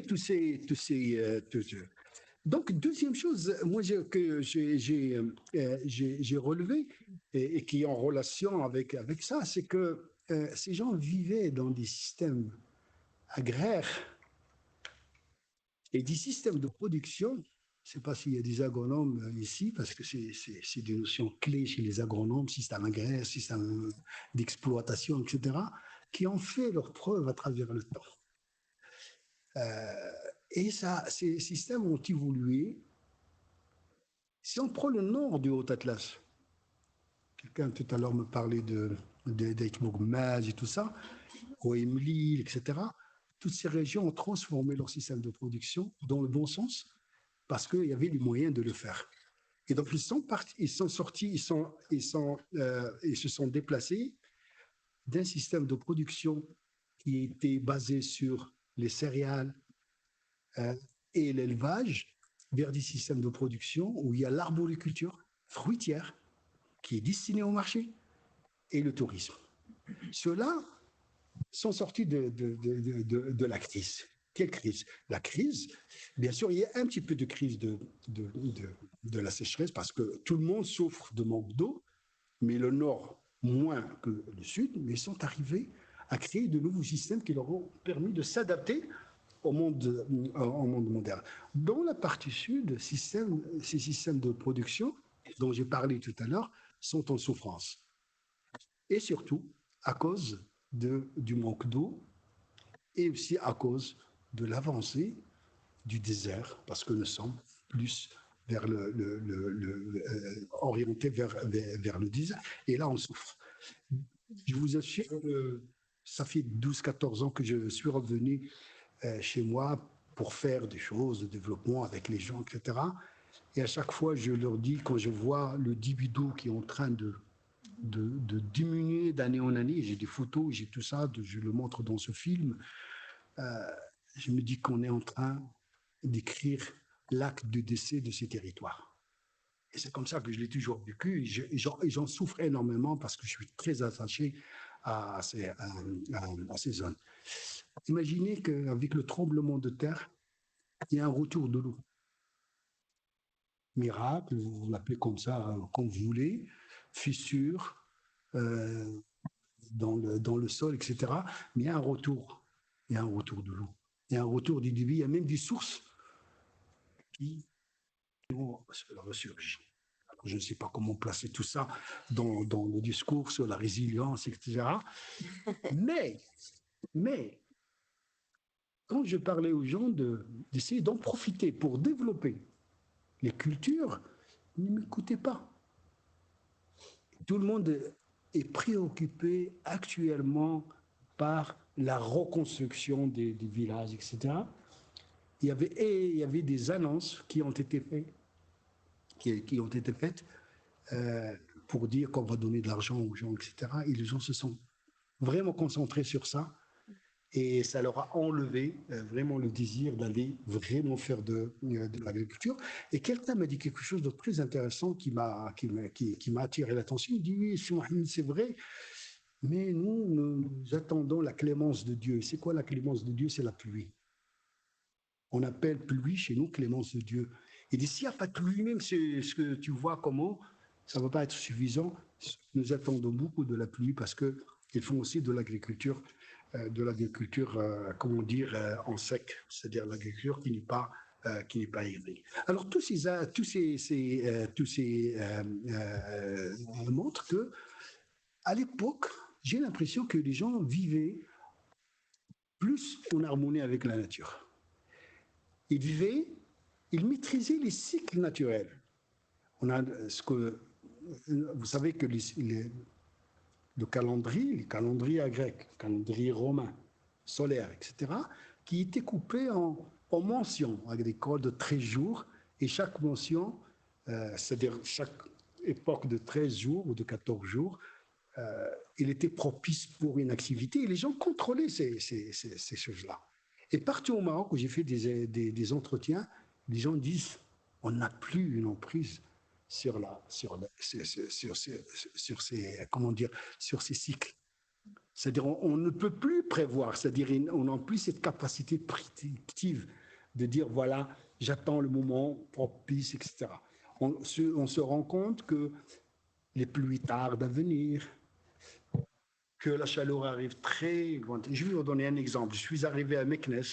donc, deuxième chose, moi, que j'ai relevé et qui est en relation avec ça, c'est que ces gens vivaient dans des systèmes agraires et des systèmes de production. Je ne sais pas s'il y a des agronomes ici, parce que c'est des notions clés chez les agronomes, système agraire, système d'exploitation, etc., qui ont fait leurs preuves à travers le temps. Et ces systèmes ont évolué. Si on prend le nord du Haut-Atlas, quelqu'un tout à l'heure me parlait d'Aïtmougmaz et tout ça, Oemlil, etc., toutes ces régions ont transformé leur système de production dans le bon sens parce qu'il y avait les moyens de le faire. Et donc, ils sont sortis, ils se sont déplacés d'un système de production qui était basé sur les céréales et l'élevage vers des systèmes de production où il y a l'arboriculture fruitière qui est destinée au marché et le tourisme. Ceux-là sont sortis de la crise. Quelle crise? La crise, bien sûr, il y a un petit peu de crise de la sécheresse parce que tout le monde souffre de manque d'eau, mais le nord moins que le sud, mais ils sont arrivés à créer de nouveaux systèmes qui leur ont permis de s'adapter au monde moderne. Dans la partie sud, ces systèmes de production dont j'ai parlé tout à l'heure sont en souffrance. Et surtout à cause du manque d'eau et aussi à cause de l'avancée du désert, parce que nous sommes plus orientés vers le désert. Et là, on souffre. Je vous assure que ça fait 12-14 ans que je suis revenu chez moi pour faire des choses de développement avec les gens, etc. Et à chaque fois, je leur dis, quand je vois le débit d'eau qui est en train de diminuer d'année en année, j'ai des photos, j'ai tout ça, je le montre dans ce film, je me dis qu'on est en train d'écrire l'acte de décès de ces territoires. Et c'est comme ça que je l'ai toujours vécu, et j'en souffre énormément parce que je suis très attaché à ces zones. Imaginez qu'avec le tremblement de terre, il y a un retour de l'eau. Miracle, vous l'appelez comme ça, comme vous voulez, fissure dans le sol, etc. Mais il y a un retour. Il y a un retour de l'eau. Il y a un retour des débits. Il y a même des sources qui ont ressurgi. Alors, je ne sais pas comment placer tout ça dans le discours sur la résilience, etc. Mais quand je parlais aux gens d'essayer d'en profiter pour développer les cultures, ils ne m'écoutaient pas. Tout le monde est préoccupé actuellement par la reconstruction des villages, etc. Il y avait des annonces qui ont été faites, pour dire qu'on va donner de l'argent aux gens, etc. Et les gens se sont vraiment concentrés sur ça. Et ça leur a enlevé vraiment le désir d'aller vraiment faire de l'agriculture. Et quelqu'un m'a dit quelque chose de très intéressant qui m'a attiré l'attention. Il dit, oui, c'est vrai, mais nous attendons la clémence de Dieu. C'est quoi la clémence de Dieu? C'est la pluie. On appelle pluie chez nous clémence de Dieu. Il dit, s'il n'y a pas de pluie, même ce que tu vois comment, ça ne va pas être suffisant. Nous attendons beaucoup de la pluie parce qu'ils font aussi de l'agriculture, comment dire, en sec, c'est-à-dire l'agriculture qui n'est pas irriguée. Alors tous ces montrent que à l'époque, j'ai l'impression que les gens vivaient plus en harmonie avec la nature. Ils maîtrisaient les cycles naturels. On a vous savez que les calendrier grec, le calendrier romain, solaire, etc., qui était coupé en mentions agricoles de 13 jours, et chaque mention, c'est-à-dire chaque époque de 13 jours ou de 14 jours, il était propice pour une activité, et les gens contrôlaient ces choses-là. Et partout au Maroc, où j'ai fait des entretiens, les gens disent, on n'a plus une emprise sur ces cycles. C'est-à-dire, on ne peut plus prévoir, c'est-à-dire, on n'a plus cette capacité prédictive de dire, voilà, j'attends le moment propice, etc. On se rend compte que les pluies tardent à venir, que la chaleur arrive très loin. Je vais vous donner un exemple. Je suis arrivé à Meknes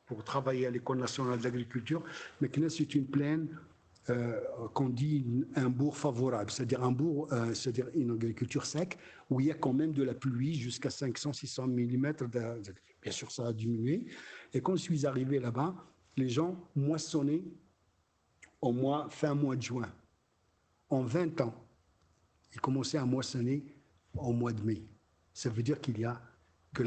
pour travailler à l'École nationale d'agriculture. Meknes, c'est une plaine qu'on dit un bourg favorable, c'est-à-dire un bourg, c'est-à-dire une agriculture sec, où il y a quand même de la pluie jusqu'à 500-600 mm. Bien sûr, ça a diminué. Et quand je suis arrivé là-bas, les gens moissonnaient fin mois de juin. En 20 ans, ils commençaient à moissonner au mois de mai. Ça veut dire qu'il y a que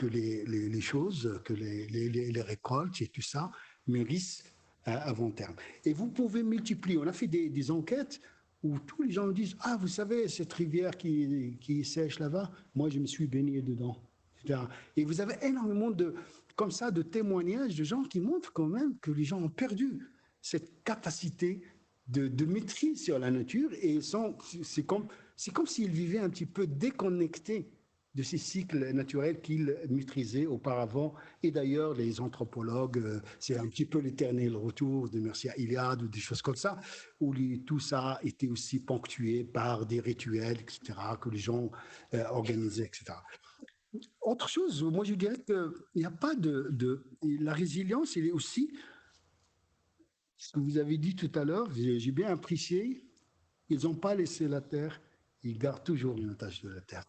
les choses, que les récoltes et tout ça mûrissent à long terme. Et vous pouvez multiplier. On a fait des enquêtes où tous les gens me disent, ah, vous savez, cette rivière qui sèche là-bas, moi, je me suis baigné dedans. Etc. Et vous avez énormément comme ça, de témoignages de gens qui montrent quand même que les gens ont perdu cette capacité de maîtrise sur la nature, et c'est comme s'ils vivaient un petit peu déconnectés de ces cycles naturels qu'ils maîtrisaient auparavant. Et d'ailleurs, les anthropologues, c'est un petit peu l'éternel retour de Mircea Eliade ou des choses comme ça, où tout ça était aussi ponctué par des rituels, etc., que les gens organisaient, etc. Autre chose, moi je dirais qu'il n'y a pas la résilience, elle est aussi, ce que vous avez dit tout à l'heure, j'ai bien apprécié, ils n'ont pas laissé la terre, ils gardent toujours une attache de la terre.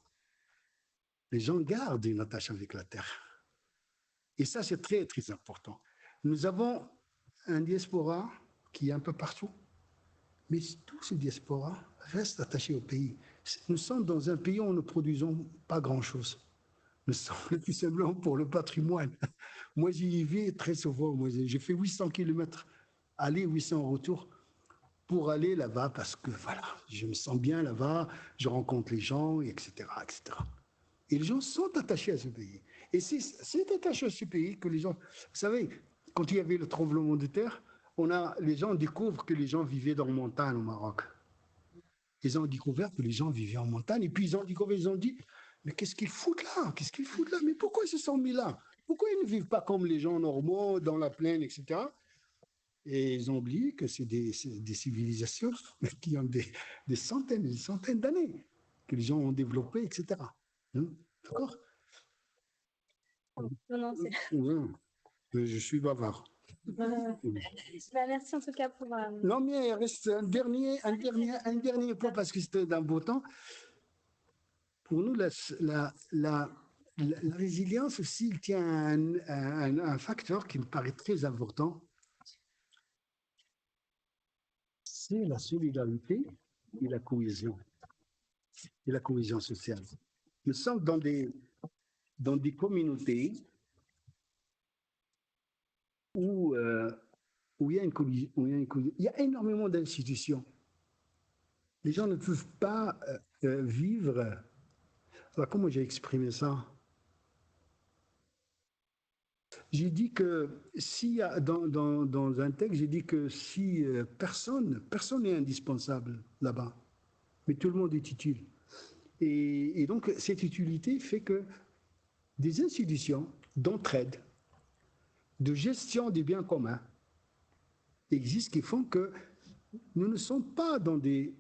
Les gens gardent une attache avec la terre. Et ça, c'est très, très important. Nous avons un diaspora qui est un peu partout, mais tous ces diasporas restent attachés au pays. Nous sommes dans un pays où nous ne produisons pas grand-chose. Nous sommes tout simplement pour le patrimoine. Moi, j'y vais très souvent. J'ai fait 800 km aller, 800 retour pour aller là-bas parce que voilà, je me sens bien là-bas, je rencontre les gens, etc., etc. Et les gens sont attachés à ce pays. Et c'est attaché à ce pays que les gens... Vous savez, quand il y avait le tremblement de terre, les gens découvrent que les gens vivaient dans la montagne au Maroc. Ils ont découvert que les gens vivaient en montagne. Et puis ils ont dit, mais qu'est-ce qu'ils foutent là? Qu'est-ce qu'ils foutent là? Mais pourquoi ils se sont mis là? Pourquoi ils ne vivent pas comme les gens normaux, dans la plaine, etc. Et ils ont oublié que c'est des civilisations qui ont des centaines et des centaines d'années, que les gens ont développées, etc. D'accord? Non, Je suis bavard. Merci en tout cas pour... Non, mais il reste un dernier point parce que c'était d'un beau temps. Pour nous, la résilience aussi, il tient à un facteur qui me paraît très important, c'est la solidarité et la cohésion sociale. Nous sommes dans des communautés où, il y a il y a énormément d'institutions. Les gens ne peuvent pas vivre. Alors, comment j'ai exprimé ça? J'ai dit que si dans un texte, j'ai dit que si personne n'est indispensable là-bas, mais tout le monde est utile. Et donc cette utilité fait que des institutions d'entraide, de gestion des biens communs existent qui font que nous ne sommes pas dans des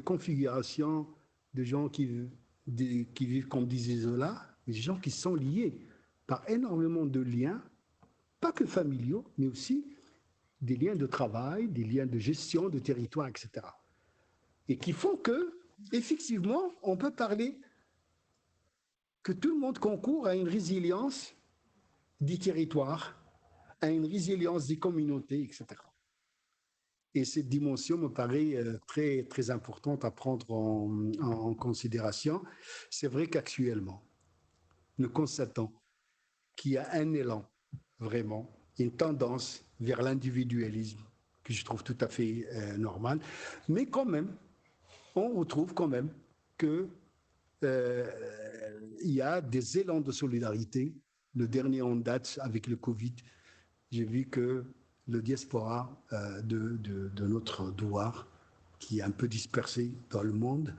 configurations de gens qui vivent comme disait Zola, des gens qui sont liés par énormément de liens, pas que familiaux, mais aussi des liens de travail, des liens de gestion de territoire, etc. Et qui font que, effectivement, on peut parler que tout le monde concourt à une résilience des territoires, à une résilience des communautés, etc. Et cette dimension me paraît très, très importante à prendre en considération. C'est vrai qu'actuellement, nous constatons qu'il y a un élan, vraiment, une tendance vers l'individualisme, que je trouve tout à fait normal. Mais quand même, on retrouve quand même qu'il y a des élans de solidarité. Le dernier en date avec le Covid, j'ai vu que le diaspora de notre douar, qui est un peu dispersé dans le monde,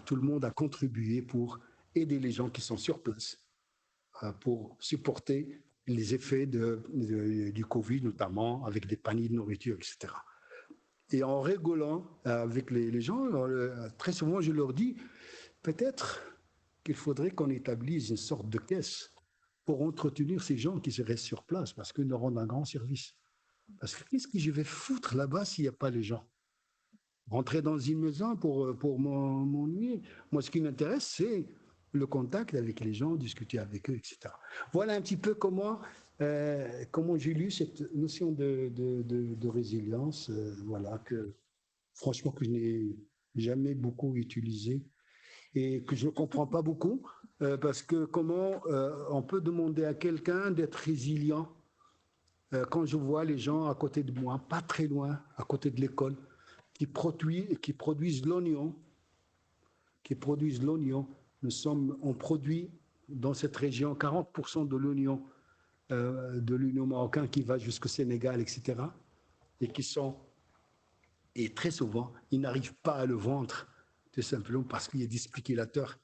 tout le monde a contribué pour aider les gens qui sont sur place, pour supporter les effets du Covid, notamment avec des paniers de nourriture, etc. Et en rigolant avec les gens, très souvent je leur dis, peut-être qu'il faudrait qu'on établisse une sorte de caisse pour entretenir ces gens qui restent sur place, parce qu'ils nous rendent un grand service. Parce que qu'est-ce que je vais foutre là-bas s'il n'y a pas les gens? Rentrer dans une maison pour m'ennuyer. Moi, ce qui m'intéresse, c'est le contact avec les gens, discuter avec eux, etc. Voilà un petit peu comment j'ai lu cette notion de résilience, voilà, franchement, que je n'ai jamais beaucoup utilisée et que je ne comprends pas beaucoup, parce que comment on peut demander à quelqu'un d'être résilient quand je vois les gens à côté de moi, pas très loin, à côté de l'école, qui produisent l'oignon, on produit dans cette région 40% de l'oignon marocain qui va jusqu'au Sénégal, etc. Et très souvent, ils n'arrivent pas à le vendre, tout simplement parce qu'il y a des spéculateurs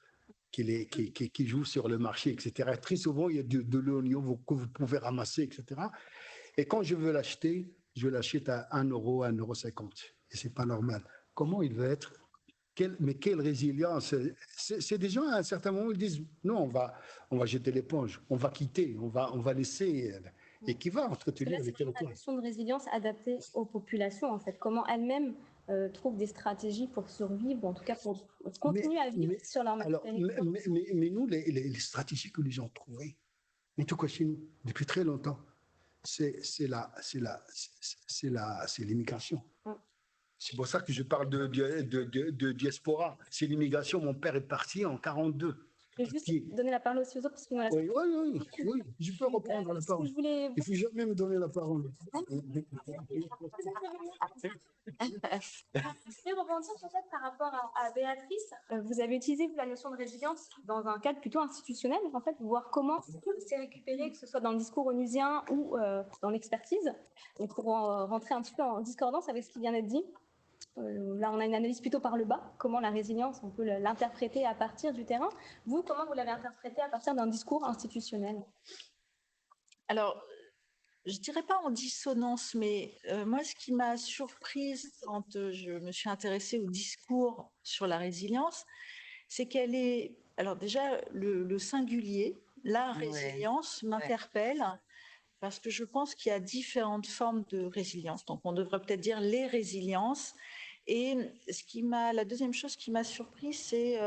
qui jouent sur le marché, etc. Très souvent, il y a de l'oignon que vous pouvez ramasser, etc. Et quand je veux l'acheter, je l'achète à 1 euro, 1,50 €. Et ce n'est pas normal. Comment il va être mais quelle résilience! C'est des gens, à un certain moment, ils disent non, on va jeter l'éponge, on va quitter, on va laisser. Et qui va entretenir les territoires. La notion de résilience adaptée aux populations, en fait. Comment elles-mêmes trouvent des stratégies pour survivre, ou en tout cas pour continuer à vivre sur leur territoire. Mais nous, les stratégies que les gens ont trouvées, en tout cas chez nous, depuis très longtemps, c'est l'immigration. C'est pour ça que je parle de diaspora. C'est l'immigration. Mon père est parti en 1942. Je vais juste donner la parole aussi aux autres parce qu'il nous reste... Oui, je peux reprendre la parole. Il ne faut jamais me donner la parole. Je vais rebondir peut-être par rapport à Béatrice. Vous avez utilisé la notion de résilience dans un cadre plutôt institutionnel, en fait, voir comment c'est récupéré, que ce soit dans le discours onusien ou dans l'expertise. Donc pour rentrer un petit peu en discordance avec ce qui vient d'être dit. Là, on a une analyse plutôt par le bas, comment la résilience, on peut l'interpréter à partir du terrain. Vous, comment vous l'avez interprété à partir d'un discours institutionnel? Alors, je ne dirais pas en dissonance, mais moi, ce qui m'a surprise quand je me suis intéressée au discours sur la résilience, c'est qu'elle est... Alors déjà, le singulier, la résilience m'interpelle. parce que je pense qu'il y a différentes formes de résilience. Donc, on devrait peut-être dire les résiliences. Et la deuxième chose qui m'a surpris, c'est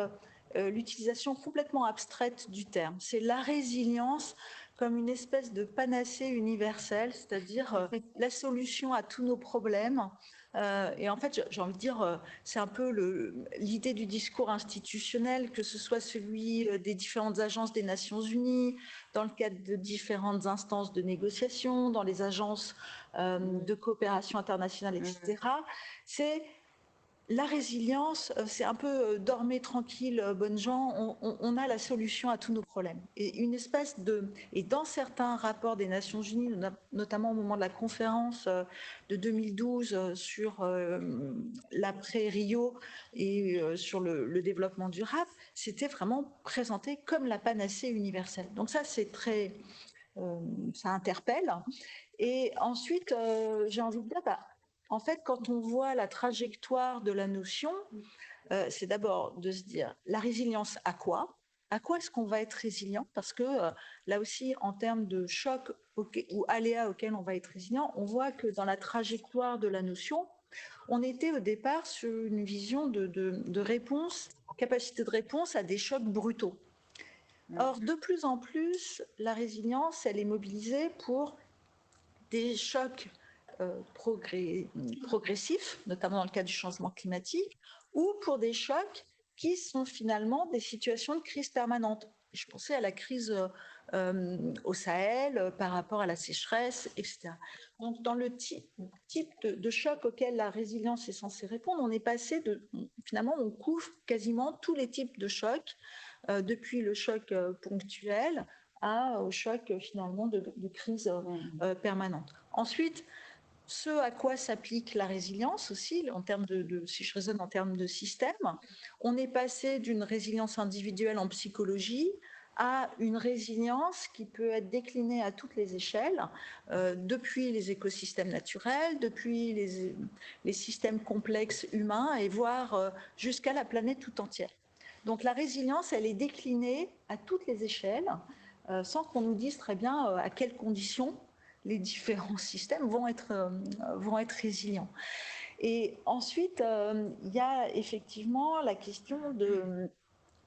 l'utilisation complètement abstraite du terme. C'est la résilience comme une espèce de panacée universelle, c'est-à-dire la solution à tous nos problèmes. Et en fait, j'ai envie de dire, c'est un peu l'idée du discours institutionnel, que ce soit celui des différentes agences des Nations Unies, dans le cadre de différentes instances de négociation, dans les agences de coopération internationale, etc. C'est la résilience, c'est un peu dormez tranquille, bonnes gens, on a la solution à tous nos problèmes. Et une espèce et dans certains rapports des Nations Unies, notamment au moment de la conférence de 2012 sur l'après-Rio et sur le développement durable, c'était vraiment présenté comme la panacée universelle. Donc ça, c'est ça interpelle. Et ensuite, j'ai envie de dire, en fait, quand on voit la trajectoire de la notion, c'est d'abord de se dire la résilience à quoi? À quoi est-ce qu'on va être résilient? Parce que là aussi, en termes de choc ou aléas auxquels on va être résilient, on voit que dans la trajectoire de la notion, on était au départ sur une vision de réponse, capacité de réponse à des chocs brutaux. Or, de plus en plus, la résilience, elle est mobilisée pour des chocs progressifs, notamment dans le cas du changement climatique, ou pour des chocs qui sont finalement des situations de crise permanente. Je pensais à la crise au Sahel par rapport à la sécheresse, etc. Donc, dans le type de choc auquel la résilience est censée répondre, on est passé finalement, on couvre quasiment tous les types de chocs, depuis le choc ponctuel au choc finalement de crise permanente. Ensuite, ce à quoi s'applique la résilience aussi, en termes si je raisonne en termes de système, on est passé d'une résilience individuelle en psychologie à une résilience qui peut être déclinée à toutes les échelles, depuis les écosystèmes naturels, depuis les systèmes complexes humains et voire jusqu'à la planète tout entière. Donc la résilience, elle est déclinée à toutes les échelles, sans qu'on nous dise très bien à quelles conditions les différents systèmes vont être résilients. Et ensuite, il y a effectivement la question de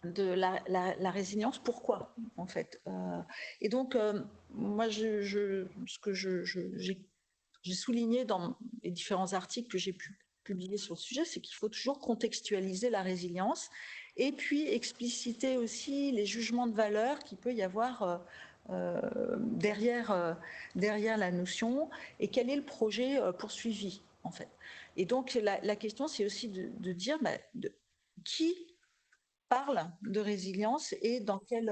la résilience. Pourquoi, en fait? Et donc, moi, ce que j'ai souligné dans les différents articles que j'ai pu publier sur le sujet, c'est qu'il faut toujours contextualiser la résilience et puis expliciter aussi les jugements de valeur qu'il peut y avoir derrière la notion et quel est le projet poursuivi, en fait. Et donc, la question, c'est aussi de dire qui parle de résilience et dans quel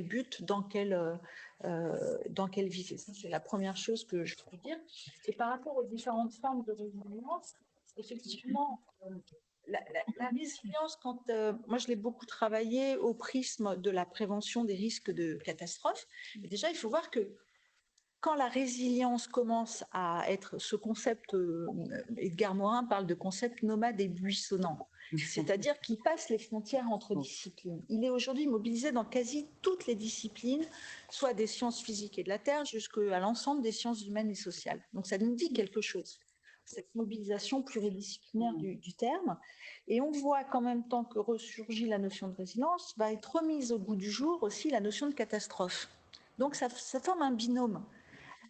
but, dans quelle visée. C'est la première chose que je peux dire. Et par rapport aux différentes formes de résilience, effectivement, la résilience, moi je l'ai beaucoup travaillé au prisme de la prévention des risques de catastrophes. Et déjà, il faut voir que quand la résilience commence à être ce concept, Edgar Morin parle de concept nomade et buissonnant, c'est-à-dire qu'il passe les frontières entre disciplines. Il est aujourd'hui mobilisé dans quasi toutes les disciplines, soit des sciences physiques et de la Terre jusqu'à l'ensemble des sciences humaines et sociales. Donc ça nous dit quelque chose, cette mobilisation pluridisciplinaire du terme. Et on voit qu'en même temps que ressurgit la notion de résilience, va être remise au goût du jour aussi la notion de catastrophe. Donc ça forme un binôme.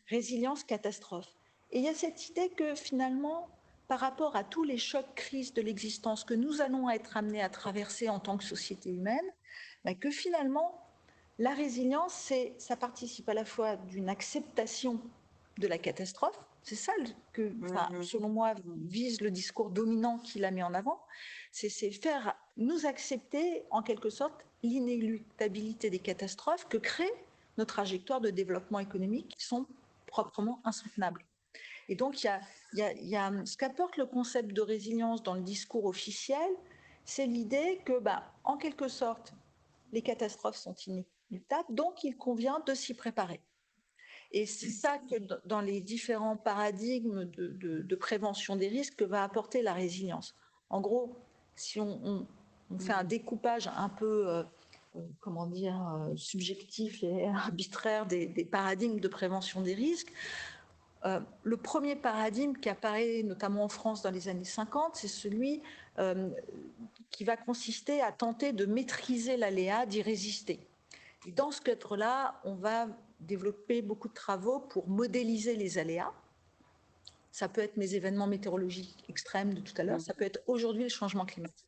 Résilience, catastrophe. Et il y a cette idée que finalement, par rapport à tous les chocs, crises de l'existence que nous allons être amenés à traverser en tant que société humaine, que finalement, la résilience, ça participe à la fois d'une acceptation de la catastrophe, c'est ça que, selon moi, vise le discours dominant qui la met en avant, c'est faire nous accepter en quelque sorte l'inéluctabilité des catastrophes que créent nos trajectoires de développement économique qui sont proprement insoutenables. Et donc, il y a ce qu'apporte le concept de résilience dans le discours officiel, c'est l'idée que, en quelque sorte, les catastrophes sont inéluctables, donc il convient de s'y préparer. Et c'est ça que dans les différents paradigmes de prévention des risques que va apporter la résilience. En gros, si on fait un découpage un peu comment dire, subjectifs et arbitraires des paradigmes de prévention des risques. Le premier paradigme qui apparaît notamment en France dans les années 50, c'est celui qui va consister à tenter de maîtriser l'aléa, d'y résister. Et dans ce cadre-là, on va développer beaucoup de travaux pour modéliser les aléas. Ça peut être mes événements météorologiques extrêmes de tout à l'heure, ça peut être aujourd'hui le changement climatique.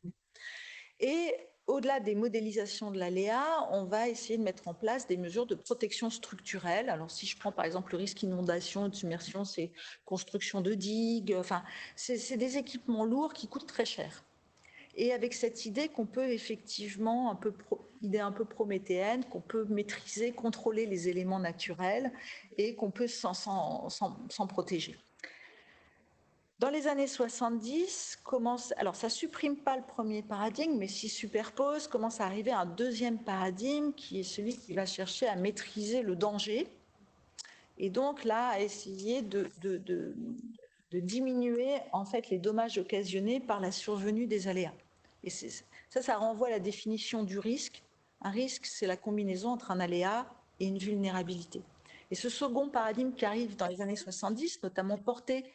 Et au-delà des modélisations de l'aléa, on va essayer de mettre en place des mesures de protection structurelle. Alors si je prends par exemple le risque inondation, de submersion, c'est construction de digues, enfin, c'est des équipements lourds qui coûtent très cher. Et avec cette idée qu'on peut effectivement, idée un peu prométhéenne, qu'on peut maîtriser, contrôler les éléments naturels et qu'on peut s'en protéger. Dans les années 70, alors ça ne supprime pas le premier paradigme, mais s'y superpose, commence à arriver un deuxième paradigme qui est celui qui va chercher à maîtriser le danger et donc là à essayer de diminuer en fait les dommages occasionnés par la survenue des aléas. Et ça renvoie à la définition du risque. Un risque, c'est la combinaison entre un aléa et une vulnérabilité. Et ce second paradigme qui arrive dans les années 70, notamment porté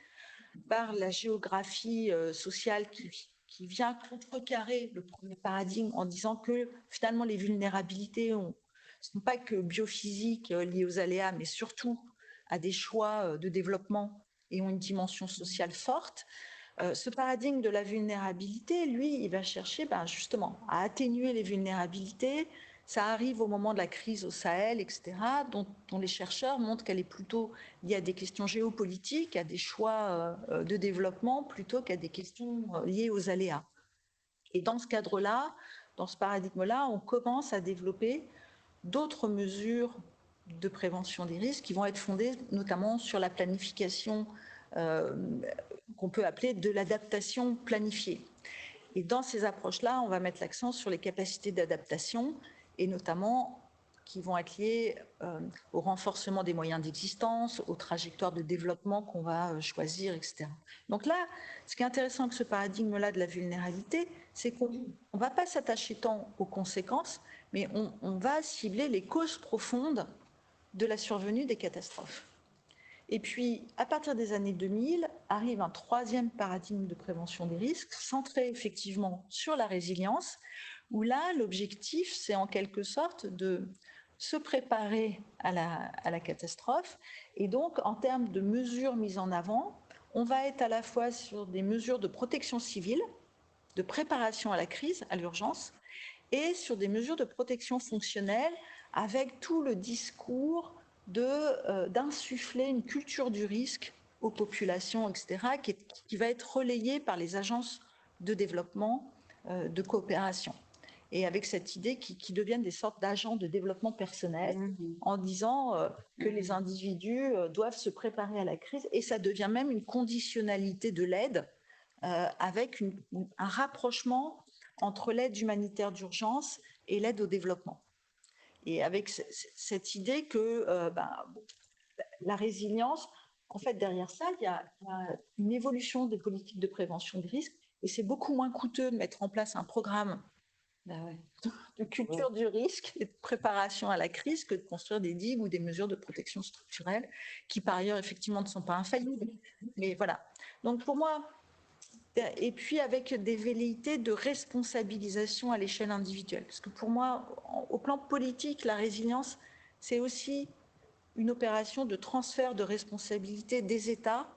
par la géographie sociale qui vient contrecarrer le premier paradigme en disant que finalement les vulnérabilités ne sont pas que biophysiques liées aux aléas, mais surtout à des choix de développement et ont une dimension sociale forte. Ce paradigme de la vulnérabilité, lui, il va chercher justement à atténuer les vulnérabilités. Ça arrive au moment de la crise au Sahel, etc., dont les chercheurs montrent qu'elle est plutôt liée à des questions géopolitiques, à des choix de développement, plutôt qu'à des questions liées aux aléas. Et dans ce cadre-là, dans ce paradigme-là, on commence à développer d'autres mesures de prévention des risques qui vont être fondées notamment sur la planification qu'on peut appeler de l'adaptation planifiée. Et dans ces approches-là, on va mettre l'accent sur les capacités d'adaptation et notamment qui vont être liées au renforcement des moyens d'existence, aux trajectoires de développement qu'on va choisir, etc. Donc là, ce qui est intéressant avec ce paradigme-là de la vulnérabilité, c'est qu'on ne va pas s'attacher tant aux conséquences, mais on va cibler les causes profondes de la survenue des catastrophes. Et puis, à partir des années 2000, arrive un troisième paradigme de prévention des risques, centré effectivement sur la résilience, où là, l'objectif, c'est en quelque sorte de se préparer à la catastrophe. Et donc, en termes de mesures mises en avant, on va être à la fois sur des mesures de protection civile, de préparation à la crise, à l'urgence, et sur des mesures de protection fonctionnelle, avec tout le discours d'insuffler une culture du risque aux populations, etc., qui va être relayée par les agences de développement, de coopération. Et avec cette idée qui deviennent des sortes d'agents de développement personnel, en disant que les individus doivent se préparer à la crise, et ça devient même une conditionnalité de l'aide, avec un rapprochement entre l'aide humanitaire d'urgence et l'aide au développement. Et avec cette idée que la résilience, en fait, derrière ça, il y a une évolution des politiques de prévention des risques, et c'est beaucoup moins coûteux de mettre en place un programme de culture du risque et de préparation à la crise que de construire des digues ou des mesures de protection structurelle qui, par ailleurs, effectivement, ne sont pas infaillibles. Mais voilà. Donc, pour moi, et puis avec des velléités de responsabilisation à l'échelle individuelle. Parce que pour moi, au plan politique, la résilience, c'est aussi une opération de transfert de responsabilité des États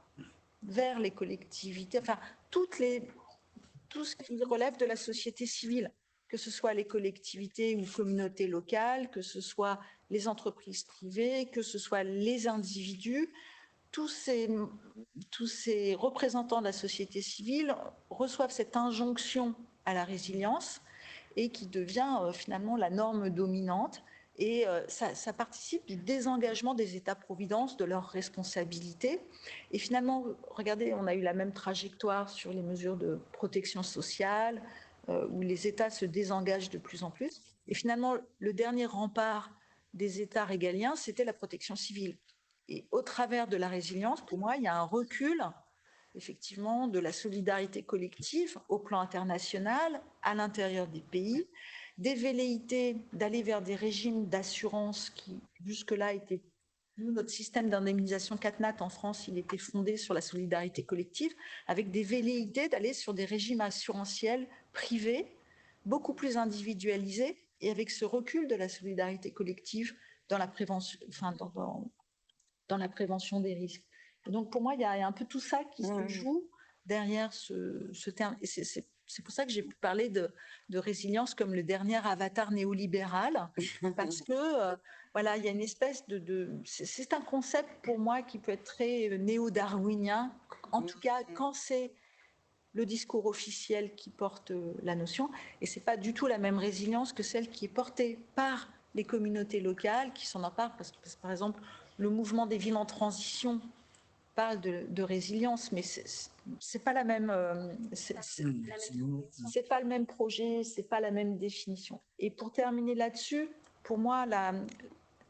vers les collectivités, enfin, tout ce qui relève de la société civile, que ce soit les collectivités ou communautés locales, que ce soit les entreprises privées, que ce soit les individus. Tous ces représentants de la société civile reçoivent cette injonction à la résilience et qui devient finalement la norme dominante. Et ça participe du désengagement des États-providence de leurs responsabilités. Et finalement, regardez, on a eu la même trajectoire sur les mesures de protection sociale, où les États se désengagent de plus en plus. Et finalement, le dernier rempart des États régaliens, c'était la protection civile. Et au travers de la résilience, pour moi, il y a un recul, effectivement, de la solidarité collective au plan international, à l'intérieur des pays, des velléités d'aller vers des régimes d'assurance qui, jusque-là, étaient... Nous, notre système d'indemnisation CatNat en France, il était fondé sur la solidarité collective, avec des velléités d'aller sur des régimes assurantiels privés, beaucoup plus individualisés, et avec ce recul de la solidarité collective dans la prévention, dans la prévention des risques. Et donc, pour moi, il y a un peu tout ça qui se joue derrière ce terme. Et c'est pour ça que j'ai pu parler de résilience comme le dernier avatar néolibéral, parce que voilà, il y a une espèce c'est un concept pour moi qui peut être très néo-darwinien, en tout cas quand c'est le discours officiel qui porte la notion, et c'est pas du tout la même résilience que celle qui est portée par les communautés locales qui s'en emparent, parce que par exemple le mouvement des villes en transition parle de résilience, mais c'est pas la même, c'est pas le même projet, c'est pas la même définition. Et pour terminer là-dessus, pour moi,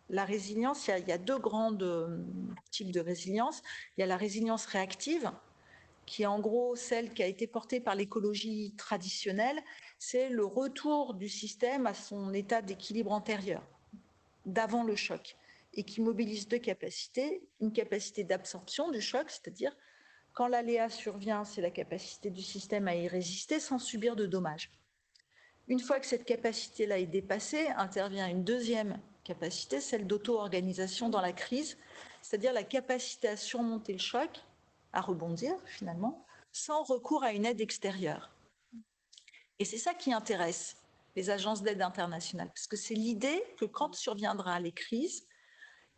la résilience, il y a deux grands types de résilience. Il y a la résilience réactive, qui est en gros celle qui a été portée par l'écologie traditionnelle, c'est le retour du système à son état d'équilibre antérieur, d'avant le choc, et qui mobilise deux capacités, une capacité d'absorption du choc, c'est-à-dire quand l'aléa survient, c'est la capacité du système à y résister sans subir de dommages. Une fois que cette capacité-là est dépassée, intervient une deuxième capacité, celle d'auto-organisation dans la crise, c'est-à-dire la capacité à surmonter le choc, à rebondir finalement, sans recours à une aide extérieure. Et c'est ça qui intéresse les agences d'aide internationale, parce que c'est l'idée que quand surviendra les crises,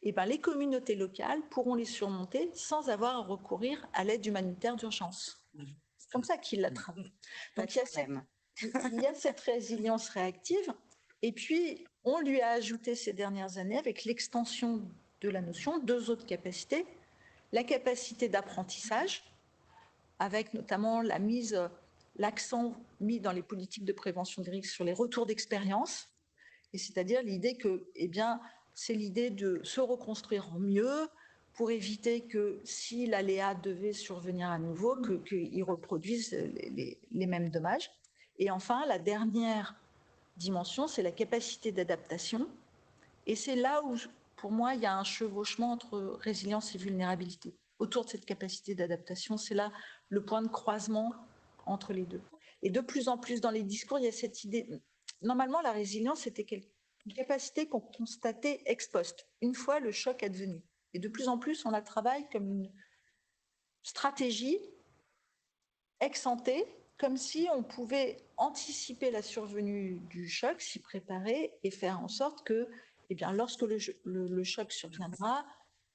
eh ben, les communautés locales pourront les surmonter sans avoir à recourir à l'aide humanitaire d'urgence. C'est comme ça qu'ils la travaillent. Donc il y a cette résilience réactive, et puis on lui a ajouté ces dernières années, avec l'extension de la notion, deux autres capacités. La capacité d'apprentissage, avec notamment l'accent mis dans les politiques de prévention des risques sur les retours d'expérience, et c'est-à-dire l'idée que, eh bien, c'est l'idée de se reconstruire en mieux pour éviter que, si l'aléa devait survenir à nouveau, qu'il reproduise les mêmes dommages. Et enfin, la dernière dimension, c'est la capacité d'adaptation. Et c'est là où, pour moi, il y a un chevauchement entre résilience et vulnérabilité. Autour de cette capacité d'adaptation, c'est là le point de croisement entre les deux. Et de plus en plus dans les discours, il y a cette idée... Normalement, la résilience, c'était une capacité qu'on constatait ex post, une fois le choc advenu. Et de plus en plus, on la travaille comme une stratégie ex ante, comme si on pouvait anticiper la survenue du choc, s'y préparer et faire en sorte que, eh bien, lorsque le choc surviendra,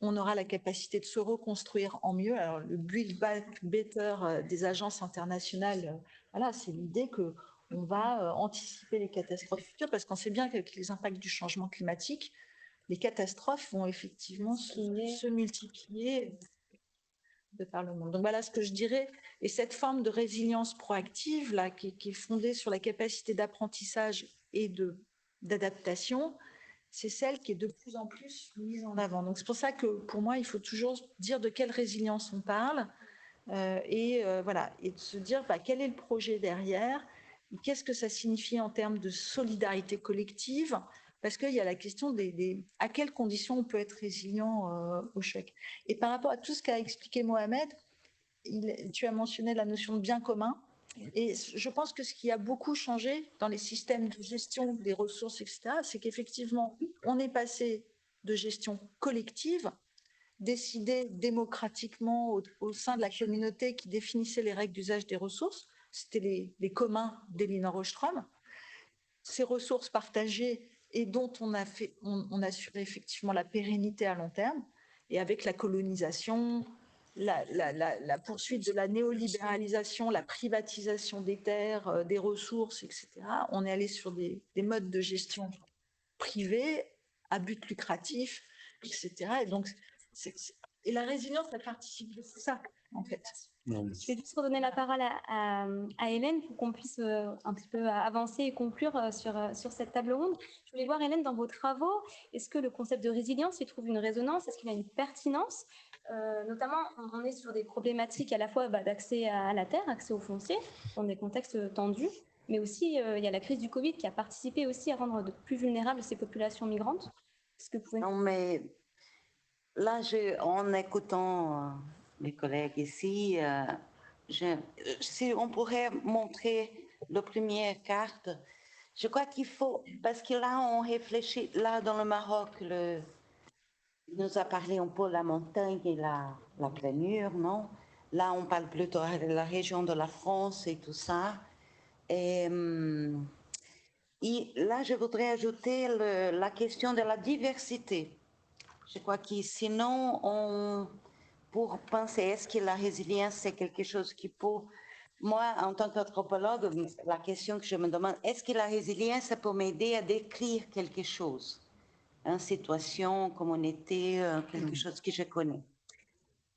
on aura la capacité de se reconstruire en mieux. Alors, le Build Back Better des agences internationales, voilà, c'est l'idée que on va anticiper les catastrophes futures, parce qu'on sait bien qu'avec les impacts du changement climatique, les catastrophes vont effectivement se multiplier de par le monde. Donc voilà ce que je dirais. Et cette forme de résilience proactive, là, qui est fondée sur la capacité d'apprentissage et d'adaptation, c'est celle qui est de plus en plus mise en avant. Donc c'est pour ça que pour moi, il faut toujours dire de quelle résilience on parle voilà, et de se dire quel est le projet derrière, qu'est-ce que ça signifie en termes de solidarité collective, parce qu'il y a la question à quelles conditions on peut être résilient au choc. Et par rapport à tout ce qu'a expliqué Mohamed, tu as mentionné la notion de bien commun, et je pense que ce qui a beaucoup changé dans les systèmes de gestion des ressources, etc., c'est qu'effectivement, on est passé de gestion collective, décidée démocratiquement au sein de la communauté qui définissait les règles d'usage des ressources. C'était les communs d'Elinor Ostrom. Ces ressources partagées et dont on assurait effectivement la pérennité à long terme. Et avec la colonisation, la poursuite de la néolibéralisation, la privatisation des terres, des ressources, etc., on est allé sur des modes de gestion privés, à but lucratif, etc. Et donc, et la résilience, elle participe de ça, en fait. Je vais juste redonner la parole à Hélène pour qu'on puisse un petit peu avancer et conclure sur cette table ronde. Je voulais voir, Hélène, dans vos travaux, est-ce que le concept de résilience y trouve une résonance? Est-ce qu'il a une pertinence? Notamment, on est sur des problématiques à la fois d'accès à la terre, accès au foncier, dans des contextes tendus. Mais aussi, il y a la crise du Covid qui a participé aussi à rendre plus vulnérables ces populations migrantes. Est-ce que vous pouvez... Non, mais là, en écoutant mes collègues ici, si on pourrait montrer la première carte, je crois qu'il faut, parce que là, on réfléchit, là, dans le Maroc, il nous a parlé un peu de la montagne et la planure, non? Là, on parle plutôt de la région de la France et tout ça. Et là, je voudrais ajouter la question de la diversité. Je crois que sinon, pour penser, est-ce que la résilience, c'est quelque chose qui peut... Moi, en tant qu'anthropologue, la question que je me demande, est-ce que la résilience, ça peut m'aider à décrire quelque chose? Une situation, communauté, quelque chose que je connais.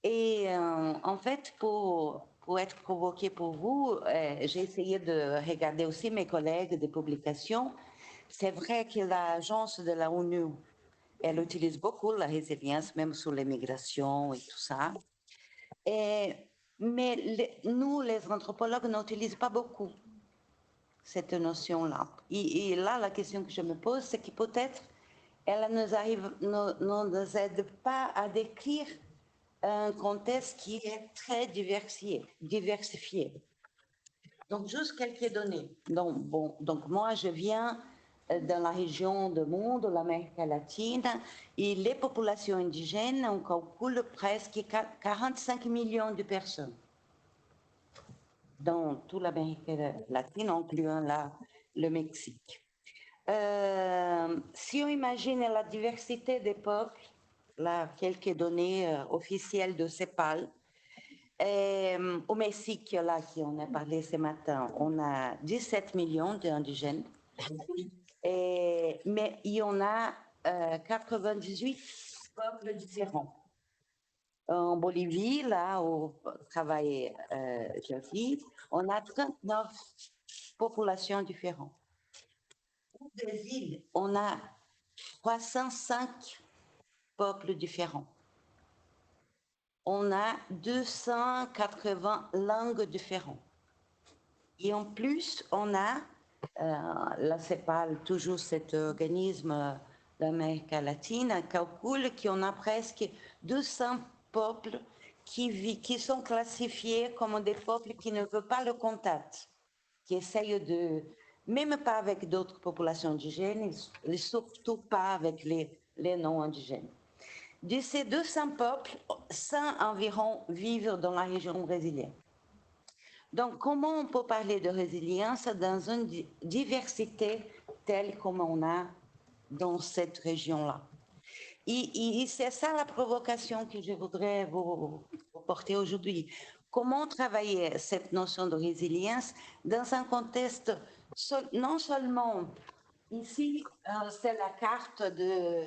Et en fait, pour être provoquée pour vous, j'ai essayé de regarder aussi mes collègues des publications. C'est vrai que l'agence de la ONU, elle utilise beaucoup la résilience, même sur les migrations et tout ça. Mais nous, les anthropologues, n'utilisons pas beaucoup cette notion-là. Et là, la question que je me pose, c'est que peut-être elle ne nous aide pas à décrire un contexte qui est très diversifié. Donc, juste quelques données. Donc moi, je viens dans la région du monde, de l'Amérique latine, et les populations indigènes, on calcule presque 45 millions de personnes dans toute l'Amérique latine, incluant le Mexique. Si on imagine la diversité des peuples, là, quelques données officielles de CEPAL, au Mexique, là, qui on a parlé ce matin, on a 17 millions d'indigènes, mais il y en a 98 peuples différents. En Bolivie, là où travaille Jackie, on a 39 populations différentes. Au Brésil, on a 305 peuples différents. On a 280 langues différentes. Et en plus, on a, la CEPAL, toujours cet organisme d'Amérique latine, calcule qu'on a presque 200 peuples qui sont classifiés comme des peuples qui ne veulent pas le contact, qui essayent de, même pas avec d'autres populations indigènes, et surtout pas avec les non-indigènes. De ces 200 peuples, 100 environ vivent dans la région brésilienne. Donc, comment on peut parler de résilience dans une diversité telle comme on a dans cette région-là? Et c'est ça la provocation que je voudrais vous porter aujourd'hui. Comment travailler cette notion de résilience dans un contexte non seulement ici, c'est la carte de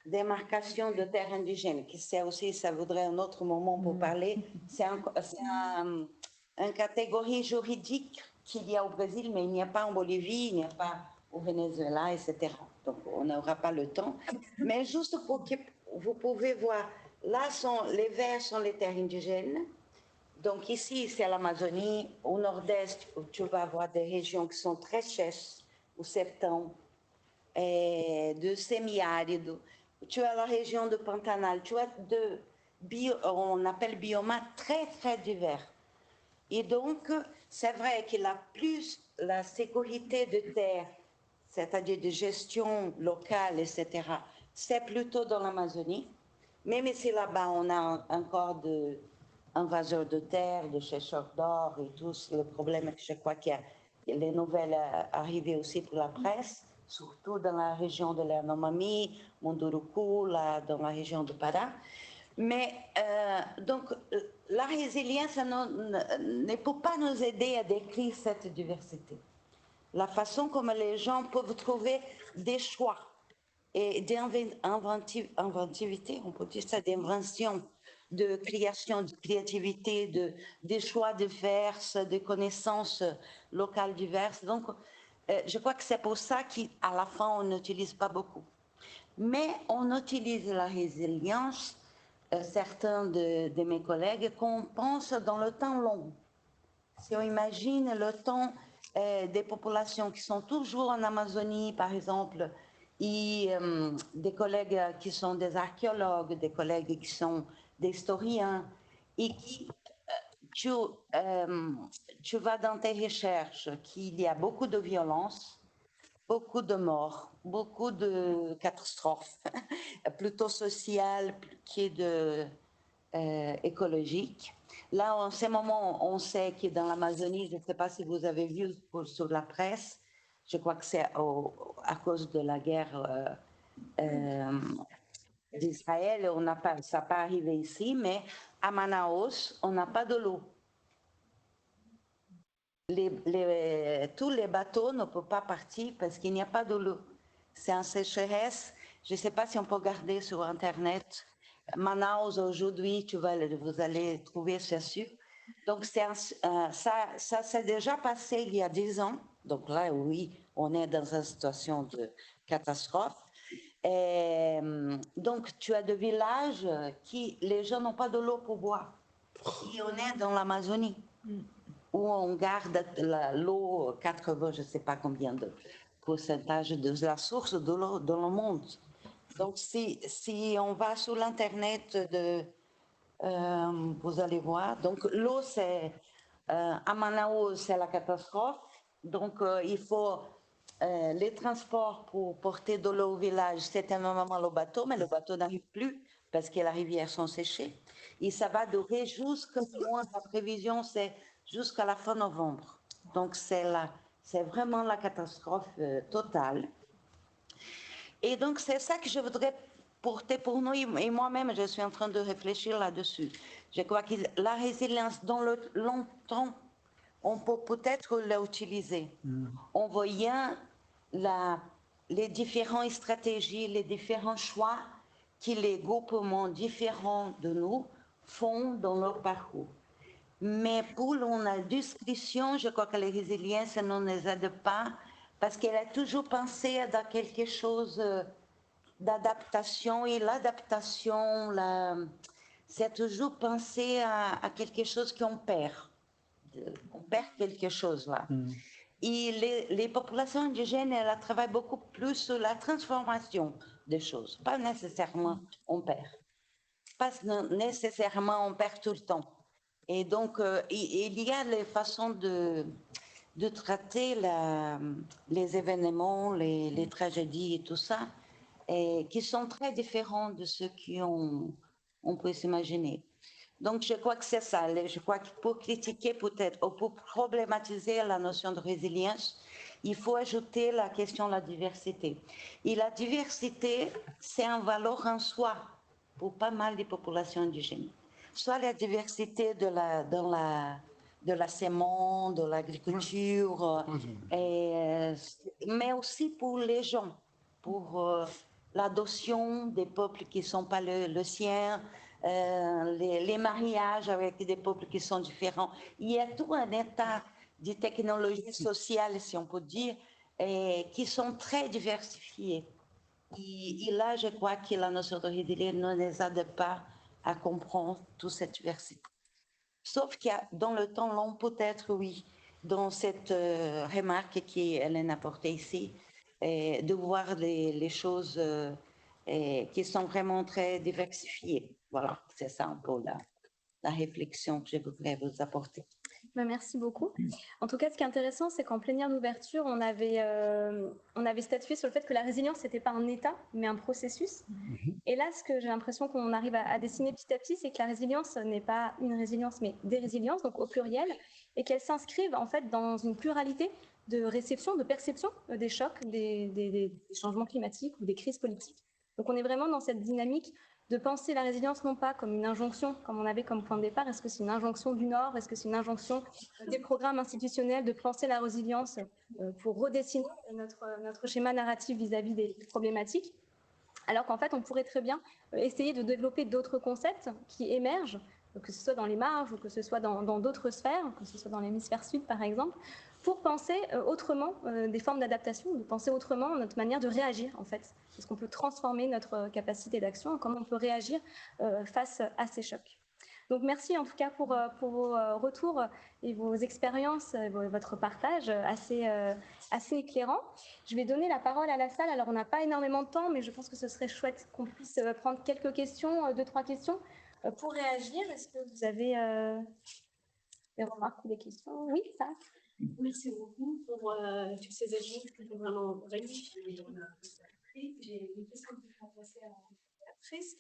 démarcation de terres indigènes, qui c'est aussi, ça voudrait un autre moment pour parler, c'est une catégorie juridique qu'il y a au Brésil, mais il n'y a pas en Bolivie, il n'y a pas au Venezuela, etc. Donc, on n'aura pas le temps. Mais juste pour que vous pouvez voir, là, les verts sont les terres indigènes. Donc, ici, c'est l'Amazonie. Au nord-est, tu vas avoir des régions qui sont très sèches, au septembre, de semi-árido. Tu as la région de Pantanal. Tu as on appelle biomas très, très divers. Et donc, c'est vrai que la sécurité de terre, c'est-à-dire de gestion locale, etc., c'est plutôt dans l'Amazonie. Même si là-bas, on a encore des invaseurs de terre, des chercheurs d'or et tout, le problème est que je crois qu'il y a les nouvelles arrivées aussi pour la presse, surtout dans la région de l'Yanomami, Munduruku, là, dans la région de Pará. Mais donc, la résilience ne peut pas nous aider à décrire cette diversité. La façon comme les gens peuvent trouver des choix et d'inventivité, on peut dire ça, d'invention, de création, de créativité, des choix diverses, de connaissances locales diverses. Donc, je crois que c'est pour ça qu'à la fin, on n'utilise pas beaucoup. Mais on utilise la résilience, certains de mes collègues, qu'on pense dans le temps long. Si on imagine le temps des populations qui sont toujours en Amazonie, par exemple, et des collègues qui sont des archéologues, des collègues qui sont des historiens, et qui, tu vas dans tes recherches qu'il y a beaucoup de violence, beaucoup de morts, beaucoup de catastrophes, plutôt sociales écologiques. Là, en ce moment, on sait que dans l'Amazonie, je ne sais pas si vous avez vu sur la presse, je crois que c'est à cause de la guerre d'Israël, ça n'a pas arrivé ici, mais à Manaus, on n'a pas de l'eau. Tous les bateaux ne peuvent pas partir parce qu'il n'y a pas de l'eau. C'est un sécheresse. Je ne sais pas si on peut regarder sur Internet. Manaus, aujourd'hui, vous allez trouver, c'est sûr. Donc, ça s'est déjà passé il y a 10 ans. Donc là, oui, on est dans une situation de catastrophe. Et, donc, tu as des villages qui, les gens n'ont pas de l'eau pour boire. Et on est dans l'Amazonie, où on garde l'eau, 80, je ne sais pas combien de pourcentage de la source de l'eau dans le monde. Donc, si on va sur l'Internet, vous allez voir. Donc, l'eau, c'est à Manaus, c'est la catastrophe. Donc, il faut les transports pour porter de l'eau au village, c'est énormément le bateau, mais le bateau n'arrive plus parce que les rivières sont séchées. Et ça va durer jusqu'à, la prévision, c'est jusqu'à la fin novembre. Donc, c'est vraiment la catastrophe totale. Et donc, c'est ça que je voudrais porter pour nous. Et moi-même, je suis en train de réfléchir là-dessus. Je crois que la résilience, dans le long temps, on peut peut-être l'utiliser en voyant les différentes stratégies, les différents choix que les groupements différents de nous font dans leur parcours. Mais pour la discussion, je crois que la résilience ne nous aide pas parce qu'elle a toujours pensé à quelque chose d'adaptation et l'adaptation, c'est toujours penser à quelque chose qu'on perd. On perd quelque chose là. Et les populations indigènes, elles travaillent beaucoup plus sur la transformation des choses, pas nécessairement on perd. Pas nécessairement on perd tout le temps. Et donc, il y a les façons de traiter les événements, les tragédies et tout ça, et qui sont très différents de ce qu'on peut s'imaginer. Donc, je crois que c'est ça. Je crois que pour critiquer peut-être, ou pour problématiser la notion de résilience, il faut ajouter la question de la diversité. Et la diversité, c'est un valeur en soi pour pas mal de populations indigènes. Soit la diversité de la sémence, de l'agriculture, mais aussi pour les gens, pour l'adoption des peuples qui ne sont pas le sien, les mariages avec des peuples qui sont différents. Il y a tout un état de technologies sociales, si on peut dire, qui sont très diversifiées. Et là, je crois que la notion de résilience ne nous aide pas à comprendre toute cette diversité. Sauf qu'il y a dans le temps long, peut-être, oui, dans cette remarque qu'Hélène a portée ici, de voir les choses qui sont vraiment très diversifiées. Voilà, c'est ça un peu la réflexion que je voudrais vous apporter. Merci beaucoup. En tout cas, ce qui est intéressant, c'est qu'en plénière d'ouverture, on avait statué sur le fait que la résilience, ce n'était pas un état, mais un processus. Et là, ce que j'ai l'impression qu'on arrive à dessiner petit à petit, c'est que la résilience n'est pas une résilience, mais des résiliences, donc au pluriel, et qu'elles s'inscrivent en fait dans une pluralité de réception, de perception des chocs, des changements climatiques ou des crises politiques. Donc on est vraiment dans cette dynamique de penser la résilience non pas comme une injonction, comme on avait comme point de départ, est-ce que c'est une injonction du Nord, est-ce que c'est une injonction des programmes institutionnels de penser la résilience pour redessiner notre schéma narratif vis-à-vis des problématiques, alors qu'en fait on pourrait très bien essayer de développer d'autres concepts qui émergent, que ce soit dans les marges ou que ce soit dans d'autres sphères, que ce soit dans l'hémisphère sud par exemple, pour penser autrement des formes d'adaptation, de penser autrement notre manière de réagir en fait. Est-ce qu'on peut transformer notre capacité d'action, comment on peut réagir face à ces chocs. Donc merci en tout cas pour vos retours et vos expériences, votre partage assez éclairant. Je vais donner la parole à la salle. Alors on n'a pas énormément de temps, mais je pense que ce serait chouette qu'on puisse prendre quelques questions, 2-3 questions pour réagir. Est-ce que vous avez des remarques ou des questions? Oui, ça. Merci beaucoup pour tous ces échanges qui sont vraiment riches. J'ai une question qui va passer à la actrice.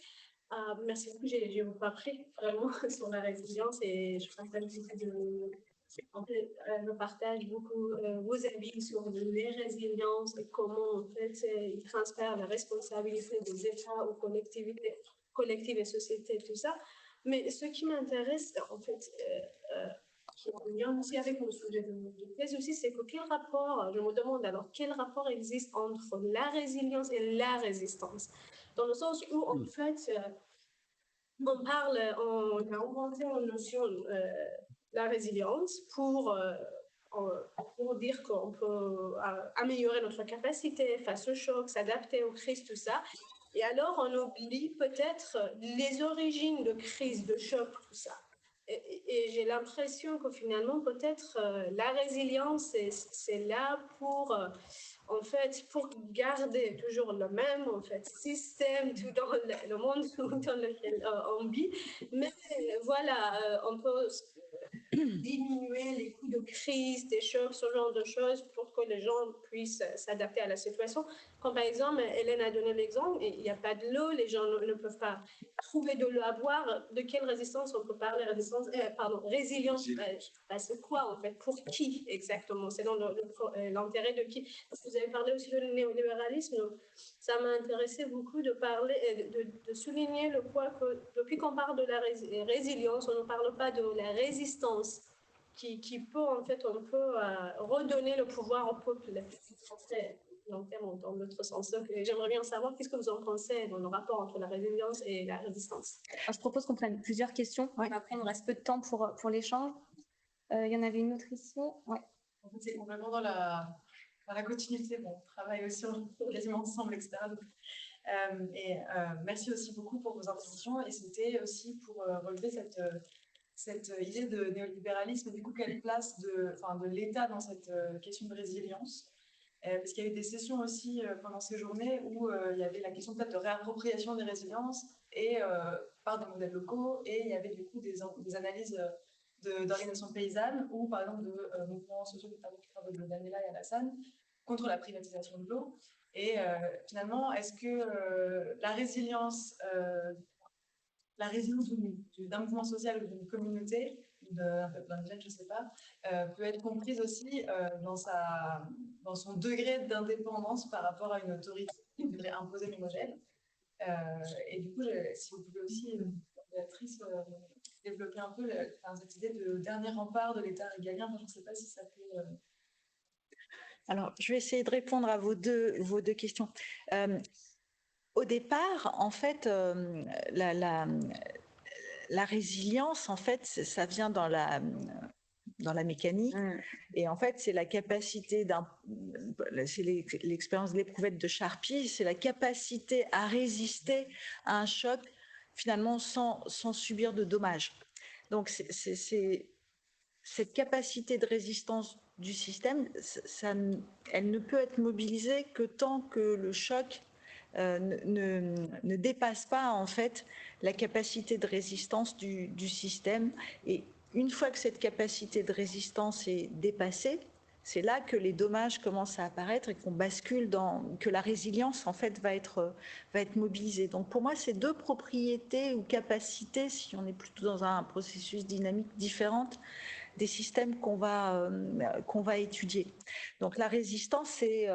Merci beaucoup, j'ai beaucoup appris vraiment sur la résilience et je partage je partage beaucoup vos avis sur les résiliences et comment en fait ils transfèrent la responsabilité des États aux collectivités et sociétés, tout ça. Mais ce qui m'intéresse en fait, qui est en lien aussi avec mon sujet de thèse aussi, c'est que je me demande alors quel rapport existe entre la résilience et la résistance, dans le sens où en fait on a inventé une notion la résilience pour dire qu'on peut améliorer notre capacité face aux chocs, s'adapter aux crises, tout ça. Et alors, on oublie peut-être les origines de crises, de chocs, tout ça. Et j'ai l'impression que finalement, peut-être, la résilience, c'est là pour en fait, pour garder toujours le même en fait, système tout dans le monde dans lequel on vit. Mais voilà, on peut diminuer les coûts de crise, des chocs, ce genre de choses pour que les gens puissent s'adapter à la situation. Comme par exemple, Hélène a donné l'exemple, il n'y a pas de l'eau, les gens ne peuvent pas trouver de l'eau à boire. De quelle résistance on peut parler? Résilience. C'est quoi en fait? Pour qui exactement? C'est dans l'intérêt de qui? Parce que vous avez parlé aussi de néolibéralisme. Ça m'a intéressé beaucoup de parler, de souligner le point que depuis qu'on parle de la résilience, on ne parle pas de la résistance qui peut, en fait, on peut redonner le pouvoir au peuple. Long terme, dans l'autre sens. Donc, j'aimerais bien savoir qu'est-ce que vous en pensez dans le rapport entre la résilience et la résistance. Alors, je propose qu'on prenne plusieurs questions. Ouais. Après, il nous reste peu de temps pour l'échange. Il y en avait une autre ici. Ouais. En fait, c'est complètement dans la continuité. Bon, on travaille aussi quasiment ensemble, etc. Donc, merci aussi beaucoup pour vos interventions. Et c'était aussi pour relever cette idée de néolibéralisme. Du coup, quelle place de l'État dans cette question de résilience? Parce qu'il y a eu des sessions aussi pendant ces journées où il y avait la question peut-être de réappropriation des résiliences et par des modèles locaux, et il y avait du coup des analyses d'organisations paysannes ou par exemple de mouvements sociaux, notamment qui travaillent de Daniela et Alassane, contre la privatisation de l'eau. Et finalement, est-ce que la résilience d'un mouvement social ou d'une communauté, d'un peuple indigène, je ne sais pas, peut être comprise aussi dans son degré d'indépendance par rapport à une autorité qui voudrait imposer le modèle. Et du coup, si vous pouvez aussi, Béatrice, développer un peu cette idée de dernier rempart de l'État régalien. Je ne sais pas si ça peut... Alors, je vais essayer de répondre à vos deux questions. Au départ, en fait, la résilience, en fait, ça vient dans la mécanique. Et en fait, c'est la capacité c'est l'expérience de l'éprouvette de Charpie, c'est la capacité à résister à un choc, finalement, sans subir de dommages. Donc, c'est cette capacité de résistance du système, elle ne peut être mobilisée que tant que le choc ne dépasse pas en fait la capacité de résistance du système. Et une fois que cette capacité de résistance est dépassée, c'est là que les dommages commencent à apparaître et qu'on bascule que la résilience en fait va être mobilisée. Donc pour moi, c'est deux propriétés ou capacités, si on est plutôt dans un processus dynamique différente, des systèmes qu'on va étudier. Donc la résistance, c'est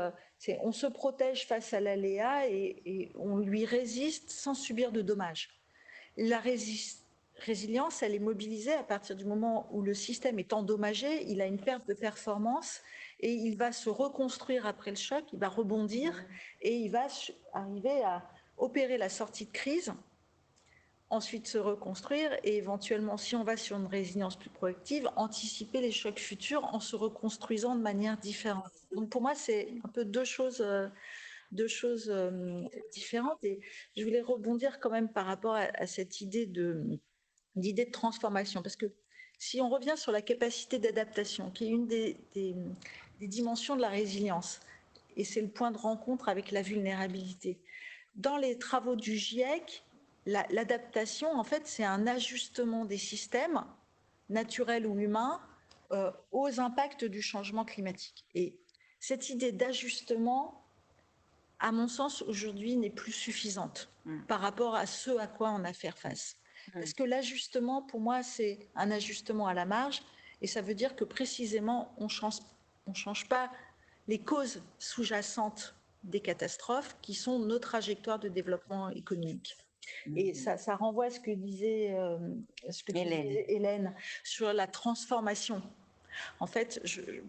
on se protège face à l'aléa et on lui résiste sans subir de dommages. La résilience, elle est mobilisée à partir du moment où le système est endommagé, il a une perte de performance et il va se reconstruire après le choc, il va rebondir et il va arriver à opérer la sortie de crise, ensuite se reconstruire et éventuellement, si on va sur une résilience plus proactive, anticiper les chocs futurs en se reconstruisant de manière différente. Donc pour moi, c'est un peu deux choses différentes. Et je voulais rebondir quand même par rapport à cette idée d'idée de transformation. Parce que si on revient sur la capacité d'adaptation, qui est une des dimensions de la résilience, et c'est le point de rencontre avec la vulnérabilité, dans les travaux du GIEC, l'adaptation, en fait, c'est un ajustement des systèmes, naturels ou humains, aux impacts du changement climatique. Et cette idée d'ajustement, à mon sens, aujourd'hui, n'est plus suffisante par rapport à ce à quoi on a à faire face. Parce que l'ajustement, pour moi, c'est un ajustement à la marge, et ça veut dire que précisément, on change pas les causes sous-jacentes des catastrophes qui sont nos trajectoires de développement économique. Et ça renvoie à ce que disait Hélène sur la transformation. En fait,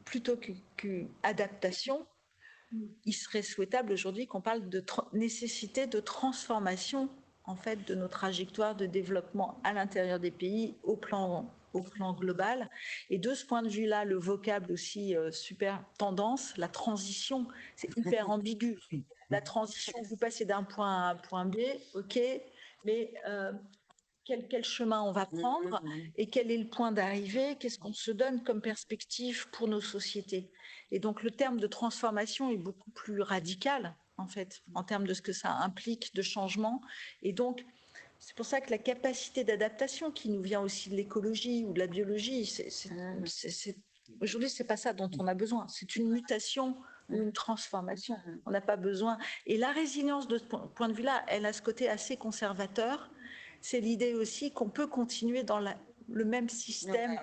plutôt qu'adaptation, il serait souhaitable aujourd'hui qu'on parle de nécessité de transformation en fait de nos trajectoires de développement à l'intérieur des pays au plan global. Et de ce point de vue-là, le vocable aussi super tendance, la transition, c'est hyper ambigu. La transition, vous passez d'un point A à un point B, ok, mais quel chemin on va prendre et quel est le point d'arrivée, qu'est-ce qu'on se donne comme perspective pour nos sociétés. Et donc le terme de transformation est beaucoup plus radical, en fait, en termes de ce que ça implique de changement. Et donc, c'est pour ça que la capacité d'adaptation qui nous vient aussi de l'écologie ou de la biologie, aujourd'hui, c'est pas ça dont on a besoin. C'est une mutation ou une transformation. On n'a pas besoin. Et la résilience, de ce point de vue-là, elle a ce côté assez conservateur. C'est l'idée aussi qu'on peut continuer dans le même système,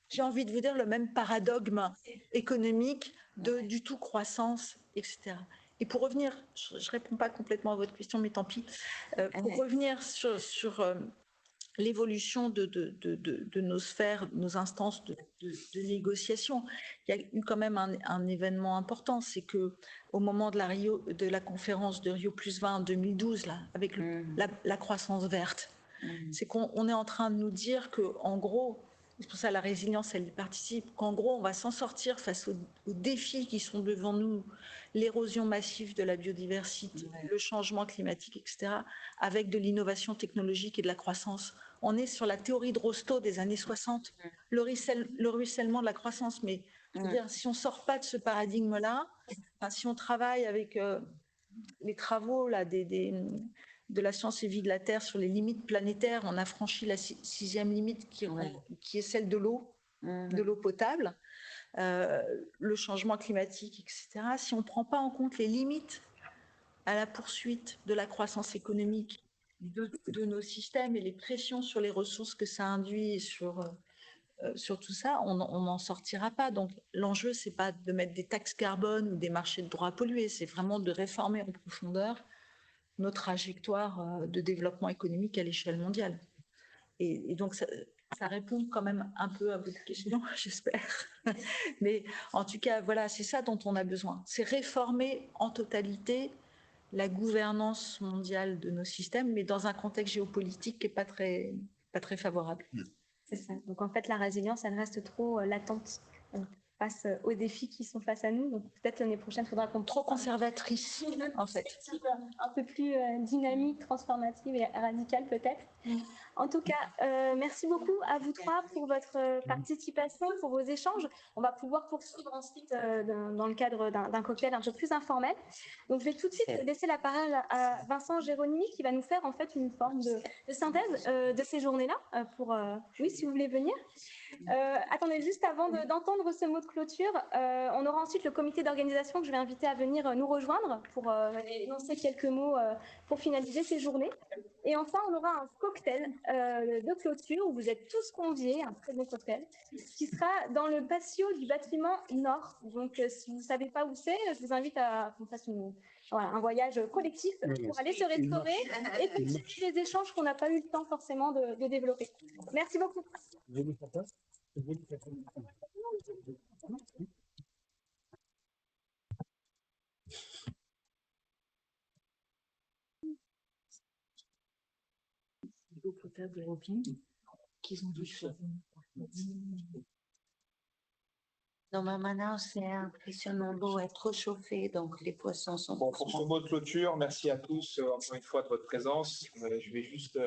j'ai envie de vous dire le même paradigme économique du tout croissance, etc. Et pour revenir, je ne réponds pas complètement à votre question, mais tant pis, pour revenir sur l'évolution de nos sphères, nos instances de négociation, il y a eu quand même un événement important, c'est qu'au moment de la conférence de Rio+20 en 2012, là, avec la croissance verte, c'est qu'on est en train de nous dire qu'en gros, c'est pour ça la résilience, elle y participe, qu'en gros, on va s'en sortir face aux défis qui sont devant nous, l'érosion massive de la biodiversité, le changement climatique, etc., avec de l'innovation technologique et de la croissance. On est sur la théorie de Rostow des années 60, le ruissellement de la croissance. Mais je veux dire, si on ne sort pas de ce paradigme-là, si on travaille avec les travaux là, de la science et vie de la Terre sur les limites planétaires, on a franchi la sixième limite qui est celle de l'eau potable, le changement climatique, etc. Si on ne prend pas en compte les limites à la poursuite de la croissance économique de nos systèmes et les pressions sur les ressources que ça induit sur tout ça, on n'en sortira pas. Donc l'enjeu, c'est pas de mettre des taxes carbone ou des marchés de droits à polluer, c'est vraiment de réformer en profondeur nos trajectoires de développement économique à l'échelle mondiale. Et donc ça répond quand même un peu à votre question, j'espère. Mais en tout cas, voilà, c'est ça dont on a besoin. C'est réformer en totalité la gouvernance mondiale de nos systèmes, mais dans un contexte géopolitique qui n'est pas très favorable. C'est ça. Donc en fait, la résilience, elle reste trop latente face aux défis qui sont face à nous. Donc peut-être l'année prochaine, il faudra qu'on... Trop conservatrice, en fait. Un peu plus dynamique, transformative et radicale peut-être. En tout cas, merci beaucoup à vous trois pour votre participation, pour vos échanges. On va pouvoir poursuivre ensuite dans le cadre d'un cocktail un peu plus informel. Donc, je vais tout de suite laisser la parole à Vincent Géronimi qui va nous faire en fait une forme de synthèse de ces journées-là. Oui, si vous voulez venir. Attendez, juste avant d'entendre ce mot de clôture, on aura ensuite le comité d'organisation que je vais inviter à venir nous rejoindre pour énoncer quelques mots pour finaliser ces journées. Et enfin, on aura un cocktail de clôture où vous êtes tous conviés, un très bon cocktail, qui sera dans le patio du bâtiment Nord. Donc, si vous ne savez pas où c'est, je vous invite à qu'on fasse un voyage collectif pour aller se restaurer et continuer les échanges qu'on n'a pas eu le temps forcément de développer. Merci beaucoup. L'eau potable européenne qu'ils ont dû faire. Non, mais maintenant, c'est impressionnant. L'eau est trop chauffée, donc les poissons sont... Bon, pour ce mot de clôture, merci à tous encore une fois de votre présence. Je vais juste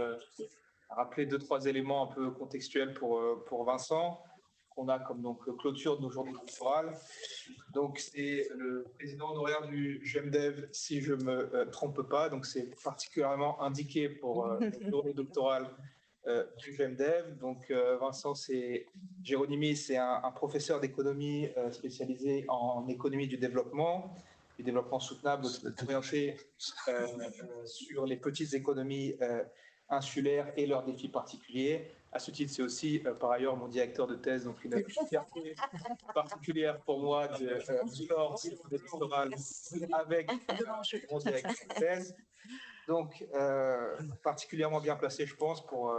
rappeler 2-3 éléments un peu contextuels pour Vincent, qu'on a comme donc clôture de nos journées doctorales. Donc, c'est le président honoraire du GEMDEV, si je ne me trompe pas. Donc, c'est particulièrement indiqué pour les journées doctorales du GEMDEV. Donc, Vincent Géronimi, c'est un professeur d'économie spécialisé en économie du développement soutenable, orienté sur les petites économies insulaires et leurs défis particuliers. À ce titre, c'est aussi, par ailleurs, mon directeur de thèse, donc une fierté particulière pour moi du Nord électoral avec mon directeur de thèse. Donc, particulièrement bien placé, je pense, pour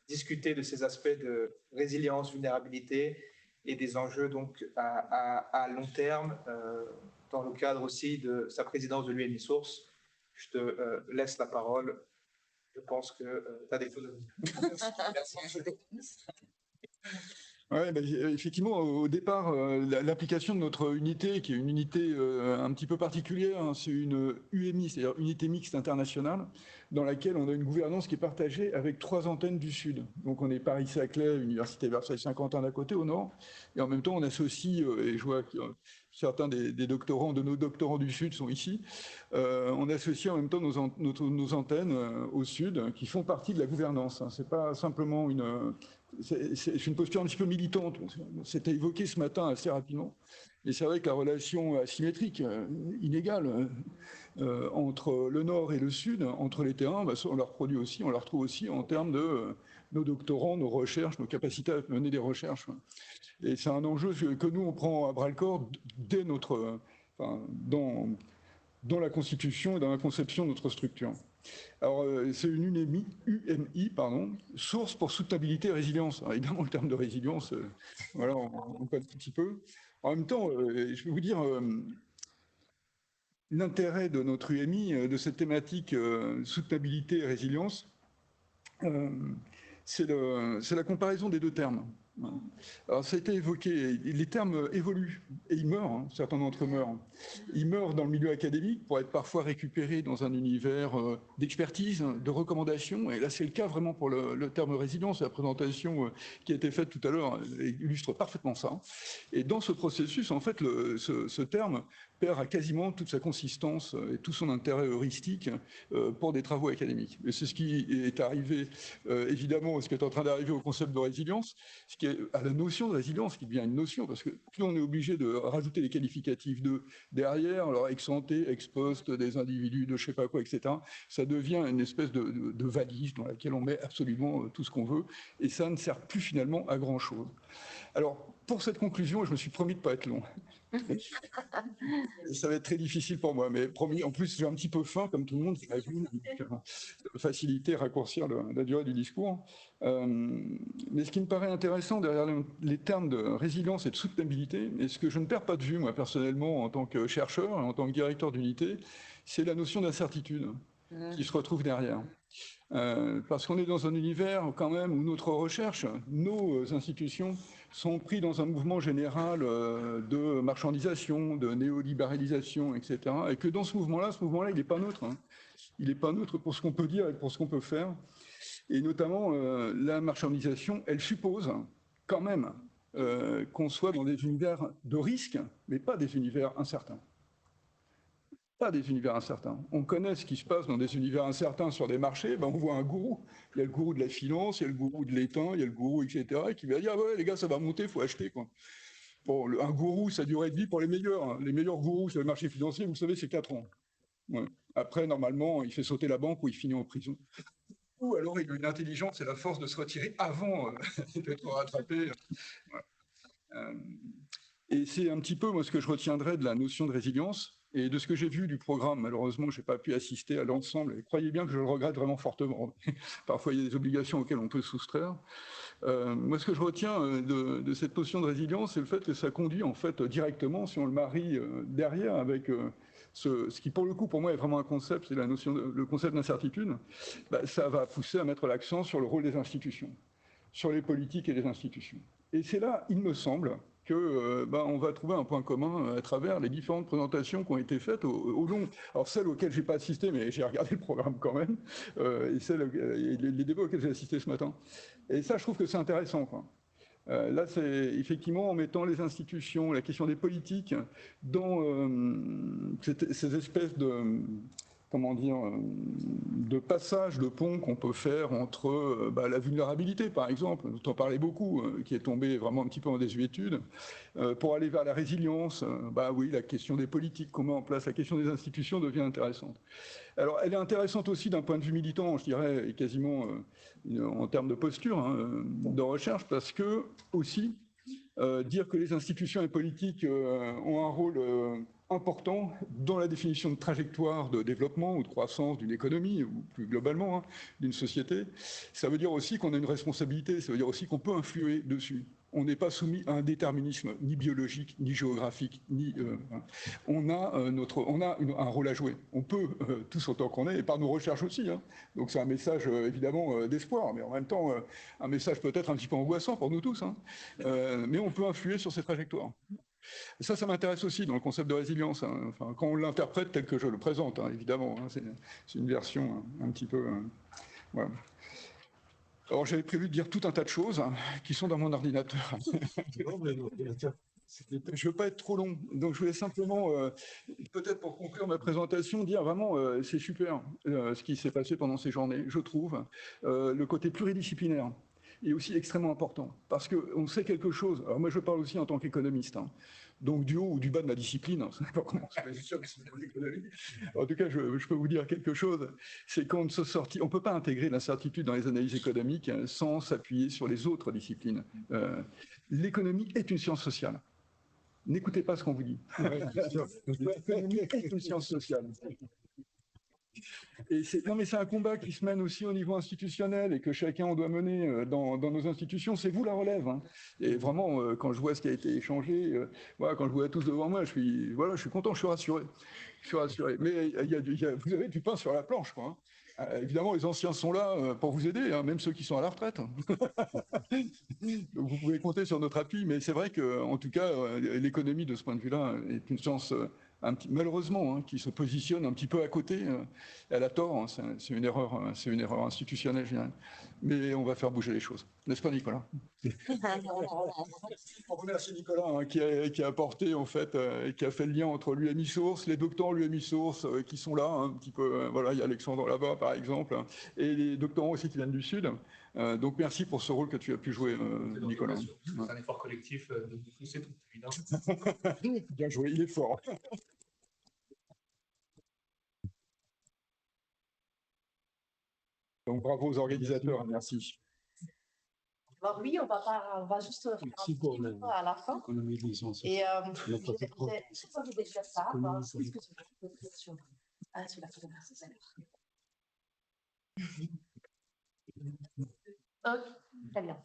discuter de ces aspects de résilience, vulnérabilité et des enjeux donc à long terme, dans le cadre aussi de sa présidence de l'UNISource. Je te laisse la parole. Je pense que tu as des choses à dire. Merci. Ouais, effectivement, au départ, l'application de notre unité, qui est une unité un petit peu particulière, hein, c'est une UMI, c'est-à-dire Unité Mixte Internationale, dans laquelle on a une gouvernance qui est partagée avec 3 antennes du Sud. Donc on est Paris-Saclay, Université Versailles-Saint-Quentin d'un côté au nord, et en même temps on associe, et je vois que certains des doctorants, de nos doctorants du Sud sont ici, on associe en même temps nos antennes au Sud, qui font partie de la gouvernance. Hein. C'est pas simplement c'est une posture un petit peu militante. C'était évoqué ce matin assez rapidement. Et c'est vrai que la relation asymétrique, inégale, entre le Nord et le Sud, entre les terrains, on la reproduit aussi, on la retrouve aussi en termes de nos doctorants, nos recherches, nos capacités à mener des recherches. Et c'est un enjeu que nous, on prend à bras-le-corps dès dans la constitution et dans la conception de notre structure. Alors, c'est une UMI, source pour soutenabilité et résilience. Alors, évidemment, le terme de résilience, voilà, on connaît un petit peu. En même temps, je vais vous dire, l'intérêt de notre UMI, de cette thématique soutenabilité et résilience, c'est la comparaison des 2 termes. Alors, ça a été évoqué, les termes évoluent et ils meurent, hein, certains d'entre eux meurent. Ils meurent dans le milieu académique pour être parfois récupérés dans un univers d'expertise, de recommandation, et là c'est le cas vraiment pour le terme résilience. La présentation qui a été faite tout à l'heure illustre parfaitement ça. Et dans ce processus, en fait, ce terme perd quasiment toute sa consistance et tout son intérêt heuristique pour des travaux académiques. Et c'est ce qui est arrivé, évidemment, ce qui est en train d'arriver au concept de résilience, ce qui est à la notion de résilience, qui devient une notion, parce que plus on est obligé de rajouter les qualificatifs derrière, alors ex ante, ex post, des individus, de je sais pas quoi, etc., ça devient une espèce de valise dans laquelle on met absolument tout ce qu'on veut, et ça ne sert plus finalement à grand-chose. Alors, pour cette conclusion, je me suis promis de ne pas être long. Ça va être très difficile pour moi, mais promis. En plus, j'ai un petit peu faim, comme tout le monde, j'imagine. Faciliter, raccourcir la durée du discours. Mais ce qui me paraît intéressant derrière les termes de résilience et de soutenabilité, et ce que je ne perds pas de vue, moi, personnellement, en tant que chercheur et en tant que directeur d'unité, c'est la notion d'incertitude qui se retrouve derrière. Parce qu'on est dans un univers quand même où notre recherche, nos institutions sont pris dans un mouvement général de marchandisation, de néolibéralisation, etc. Et que dans ce mouvement-là, il n'est pas neutre. Hein. Il n'est pas neutre pour ce qu'on peut dire et pour ce qu'on peut faire. Et notamment, la marchandisation, elle suppose quand même qu'on soit dans des univers de risque, mais pas des univers incertains. Pas des univers incertains. On connaît ce qui se passe dans des univers incertains sur des marchés. On voit un gourou. Il y a le gourou de la finance, il y a le gourou de l'étain, il y a le gourou, etc., qui va dire ah ouais, les gars, ça va monter, il faut acheter. Quoi. Bon, un gourou, ça durée de vie pour les meilleurs. Hein. Les meilleurs gourous sur le marché financier, vous savez, c'est 4 ans. Ouais. Après, normalement, il fait sauter la banque ou il finit en prison. Ou alors, il a une intelligence et la force de se retirer avant d'être rattrapé. Ouais. Et c'est un petit peu, moi, ce que je retiendrai de la notion de résilience. Et de ce que j'ai vu du programme, malheureusement, je n'ai pas pu assister à l'ensemble. Et croyez bien que je le regrette vraiment fortement. Parfois, il y a des obligations auxquelles on peut se soustraire. Moi, ce que je retiens de cette notion de résilience, c'est le fait que ça conduit, en fait, directement, si on le marie derrière avec ce qui, pour le coup, pour moi, est vraiment un concept, c'est le concept d'incertitude, ça va pousser à mettre l'accent sur le rôle des institutions, sur les politiques et les institutions. Et c'est là, il me semble, on va trouver un point commun à travers les différentes présentations qui ont été faites au long. Alors celles auxquelles j'ai pas assisté, mais j'ai regardé le programme quand même, et les débats auxquels j'ai assisté ce matin. Et ça, je trouve que c'est intéressant, quoi. Là, c'est effectivement en mettant les institutions, la question des politiques dans ces espèces de, comment dire, de passage, de pont qu'on peut faire entre la vulnérabilité, par exemple, dont on parlait beaucoup, qui est tombée vraiment un petit peu en désuétude, pour aller vers la résilience. Oui, la question des politiques qu'on met en place, la question des institutions devient intéressante. Alors, elle est intéressante aussi d'un point de vue militant, je dirais, et quasiment en termes de posture, de recherche, parce que, aussi, dire que les institutions et politiques ont un rôle important dans la définition de trajectoire de développement ou de croissance d'une économie, ou plus globalement, d'une société, ça veut dire aussi qu'on a une responsabilité, ça veut dire aussi qu'on peut influer dessus. On n'est pas soumis à un déterminisme ni biologique, ni géographique, on a un rôle à jouer. On peut, tous autant qu'on est, et par nos recherches aussi. Donc c'est un message évidemment d'espoir, mais en même temps un message peut-être un petit peu angoissant pour nous tous. Mais on peut influer sur ces trajectoires. Et ça m'intéresse aussi dans le concept de résilience. Enfin, quand on l'interprète tel que je le présente, évidemment, c'est une version un petit peu. Voilà. Alors j'avais prévu de dire tout un tas de choses qui sont dans mon ordinateur. Je ne veux pas être trop long, donc je voulais simplement, peut-être pour conclure ma présentation, dire vraiment c'est super ce qui s'est passé pendant ces journées, je trouve. Le côté pluridisciplinaire est aussi extrêmement important, parce qu'on sait quelque chose. Alors moi je parle aussi en tant qu'économiste, donc du haut ou du bas de ma discipline, ça ne sais pas comment c'est sûr que c'est l'économie. En tout cas, je peux vous dire quelque chose, c'est qu'on ne se sortit, on ne peut pas intégrer l'incertitude dans les analyses économiques sans s'appuyer sur les autres disciplines. L'économie est une science sociale. N'écoutez pas ce qu'on vous dit. L'économie est une science sociale. Non, mais c'est un combat qui se mène aussi au niveau institutionnel et que chacun doit mener dans nos institutions. C'est vous la relève. Et vraiment, quand je vois ce qui a été échangé, quand je vois tous devant moi, je suis content, je suis rassuré. Mais vous avez du pain sur la planche, quoi. Évidemment, les anciens sont là pour vous aider, même ceux qui sont à la retraite. Donc vous pouvue compter sur notre appui, mais c'est vrai qu'en tout cas, l'économie de ce point de vue-là est une science malheureusement, qui se positionne un petit peu à côté. Elle a tort, c'est une erreur institutionnelle, je dirais. Mais on va faire bouger les choses. N'est-ce pas, Nicolas? On remercie Nicolas qui a apporté, en fait, qui a fait le lien entre l'UMI Source, les doctorants l'UMI Source qui sont là, un petit peu. Voilà, il y a Alexandre là-bas, par exemple, et les doctorants aussi qui viennent du Sud. Donc merci pour ce rôle que tu as pu jouer, Nicolas. C'est un effort collectif de pousser tout, évidemment. Bien joué, il est fort. Donc bravo aux organisateurs, merci. Alors oui, on va juste faire un petit mot à la fin. Et j'ai envie de dire ça. Sur la très bien.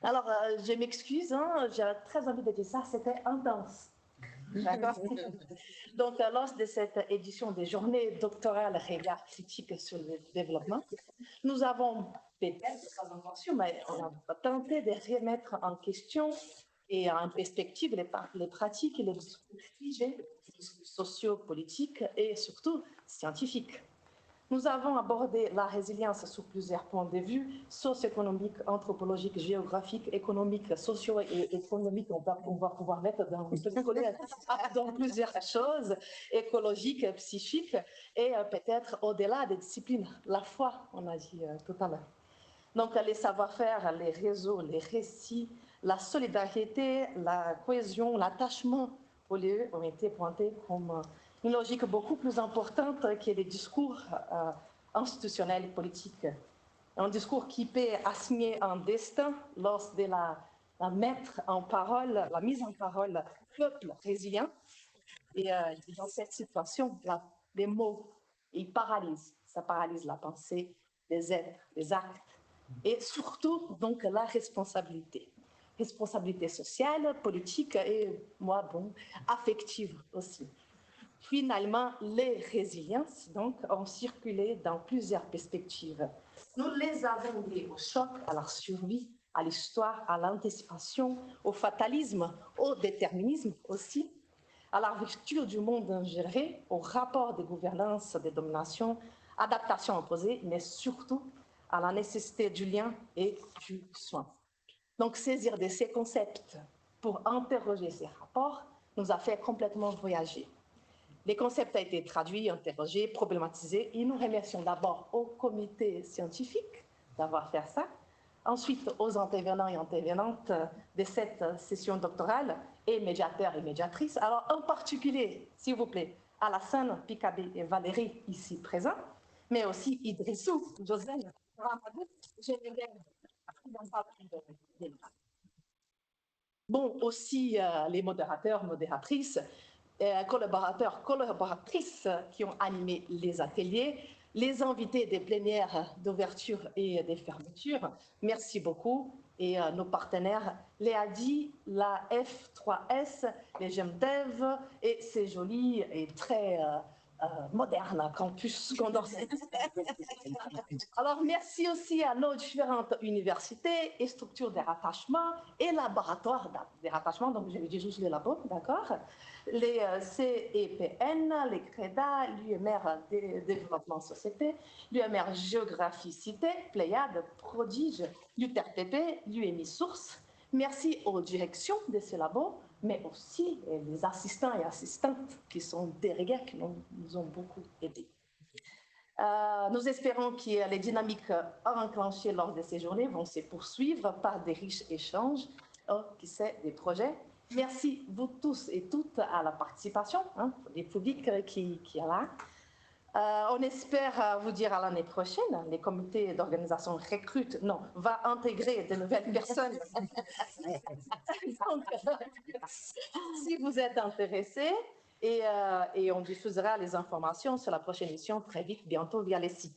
Alors, je m'excuse, j'ai très envie de dire ça, c'était intense. D'accord. Donc, lors de cette édition des journées doctorales Regard critique sur le développement, nous avons peut-être, pas encore sûr, mais on a tenté de remettre en question et en perspective les pratiques et les discours figés, sociopolitiques et surtout scientifiques. Nous avons abordé la résilience sous plusieurs points de vue, socio-économique, anthropologique, géographique, économique, socio et économique. On va pouvoir mettre dans plusieurs choses, écologiques, psychiques, et peut-être au-delà des disciplines. La foi, on a dit tout à l'heure. Donc les savoir-faire, les réseaux, les récits, la solidarité, la cohésion, l'attachement aux lieux ont été pointés comme une logique beaucoup plus importante que les discours institutionnels et politiques. Un discours qui peut assigner un destin lors de la mettre en parole, la mise en parole peuple résilient. Et dans cette situation, les mots, ils paralysent. Ça paralyse la pensée, les êtres, les actes. Et surtout, donc, la responsabilité. Responsabilité sociale, politique et, affective aussi. Finalement, les résiliences donc, ont circulé dans plusieurs perspectives. Nous les avons liées au choc, à la survie, à l'histoire, à l'anticipation, au fatalisme, au déterminisme aussi, à la rupture du monde ingéré, au rapport de gouvernance, de domination, adaptation imposée, mais surtout à la nécessité du lien et du soin. Donc, saisir de ces concepts pour interroger ces rapports nous a fait complètement voyager. Les concepts ont été traduits, interrogés, problématisés, et nous remercions d'abord au comité scientifique d'avoir fait ça, ensuite aux intervenants et intervenantes de cette session doctorale et médiateurs et médiatrices. Alors, en particulier, s'il vous plaît, Alassane, Picabé et Valérie, ici présents, mais aussi Idrissou, Josène, Ramadou, Geneviève, bon, aussi les modérateurs, modératrices, collaborateurs, collaboratrices qui ont animé les ateliers, les invités des plénières d'ouverture et des fermetures. Merci beaucoup. Et nos partenaires, l'EADI, la F3S, les GEMDEV, et ces jolis et très moderne campus Condorcet. Alors, merci aussi à nos différentes universités et structures de rattachement et laboratoires de rattachement, donc je vais dire juste les labos, d'accord? Les CEPN, les CREDA, l'UMR Développement Société, l'UMR Géographicité, Pléiade, Prodige, l'UTRPP, l'UMI Source. Merci aux directions de ces labos, mais aussi les assistants et assistantes qui sont derrière, qui nous ont beaucoup aidés. Nous espérons que les dynamiques enclenchées lors de ces journées vont se poursuivre par des riches échanges, qui sont des projets. Merci vous tous et toutes à la participation, les publics qui est là. On espère vous dire à l'année prochaine, les comités d'organisation recrutent, non, va intégrer de nouvelles personnes. Donc, si vous êtes intéressés, et on diffusera les informations sur la prochaine émission très vite, bientôt via les sites.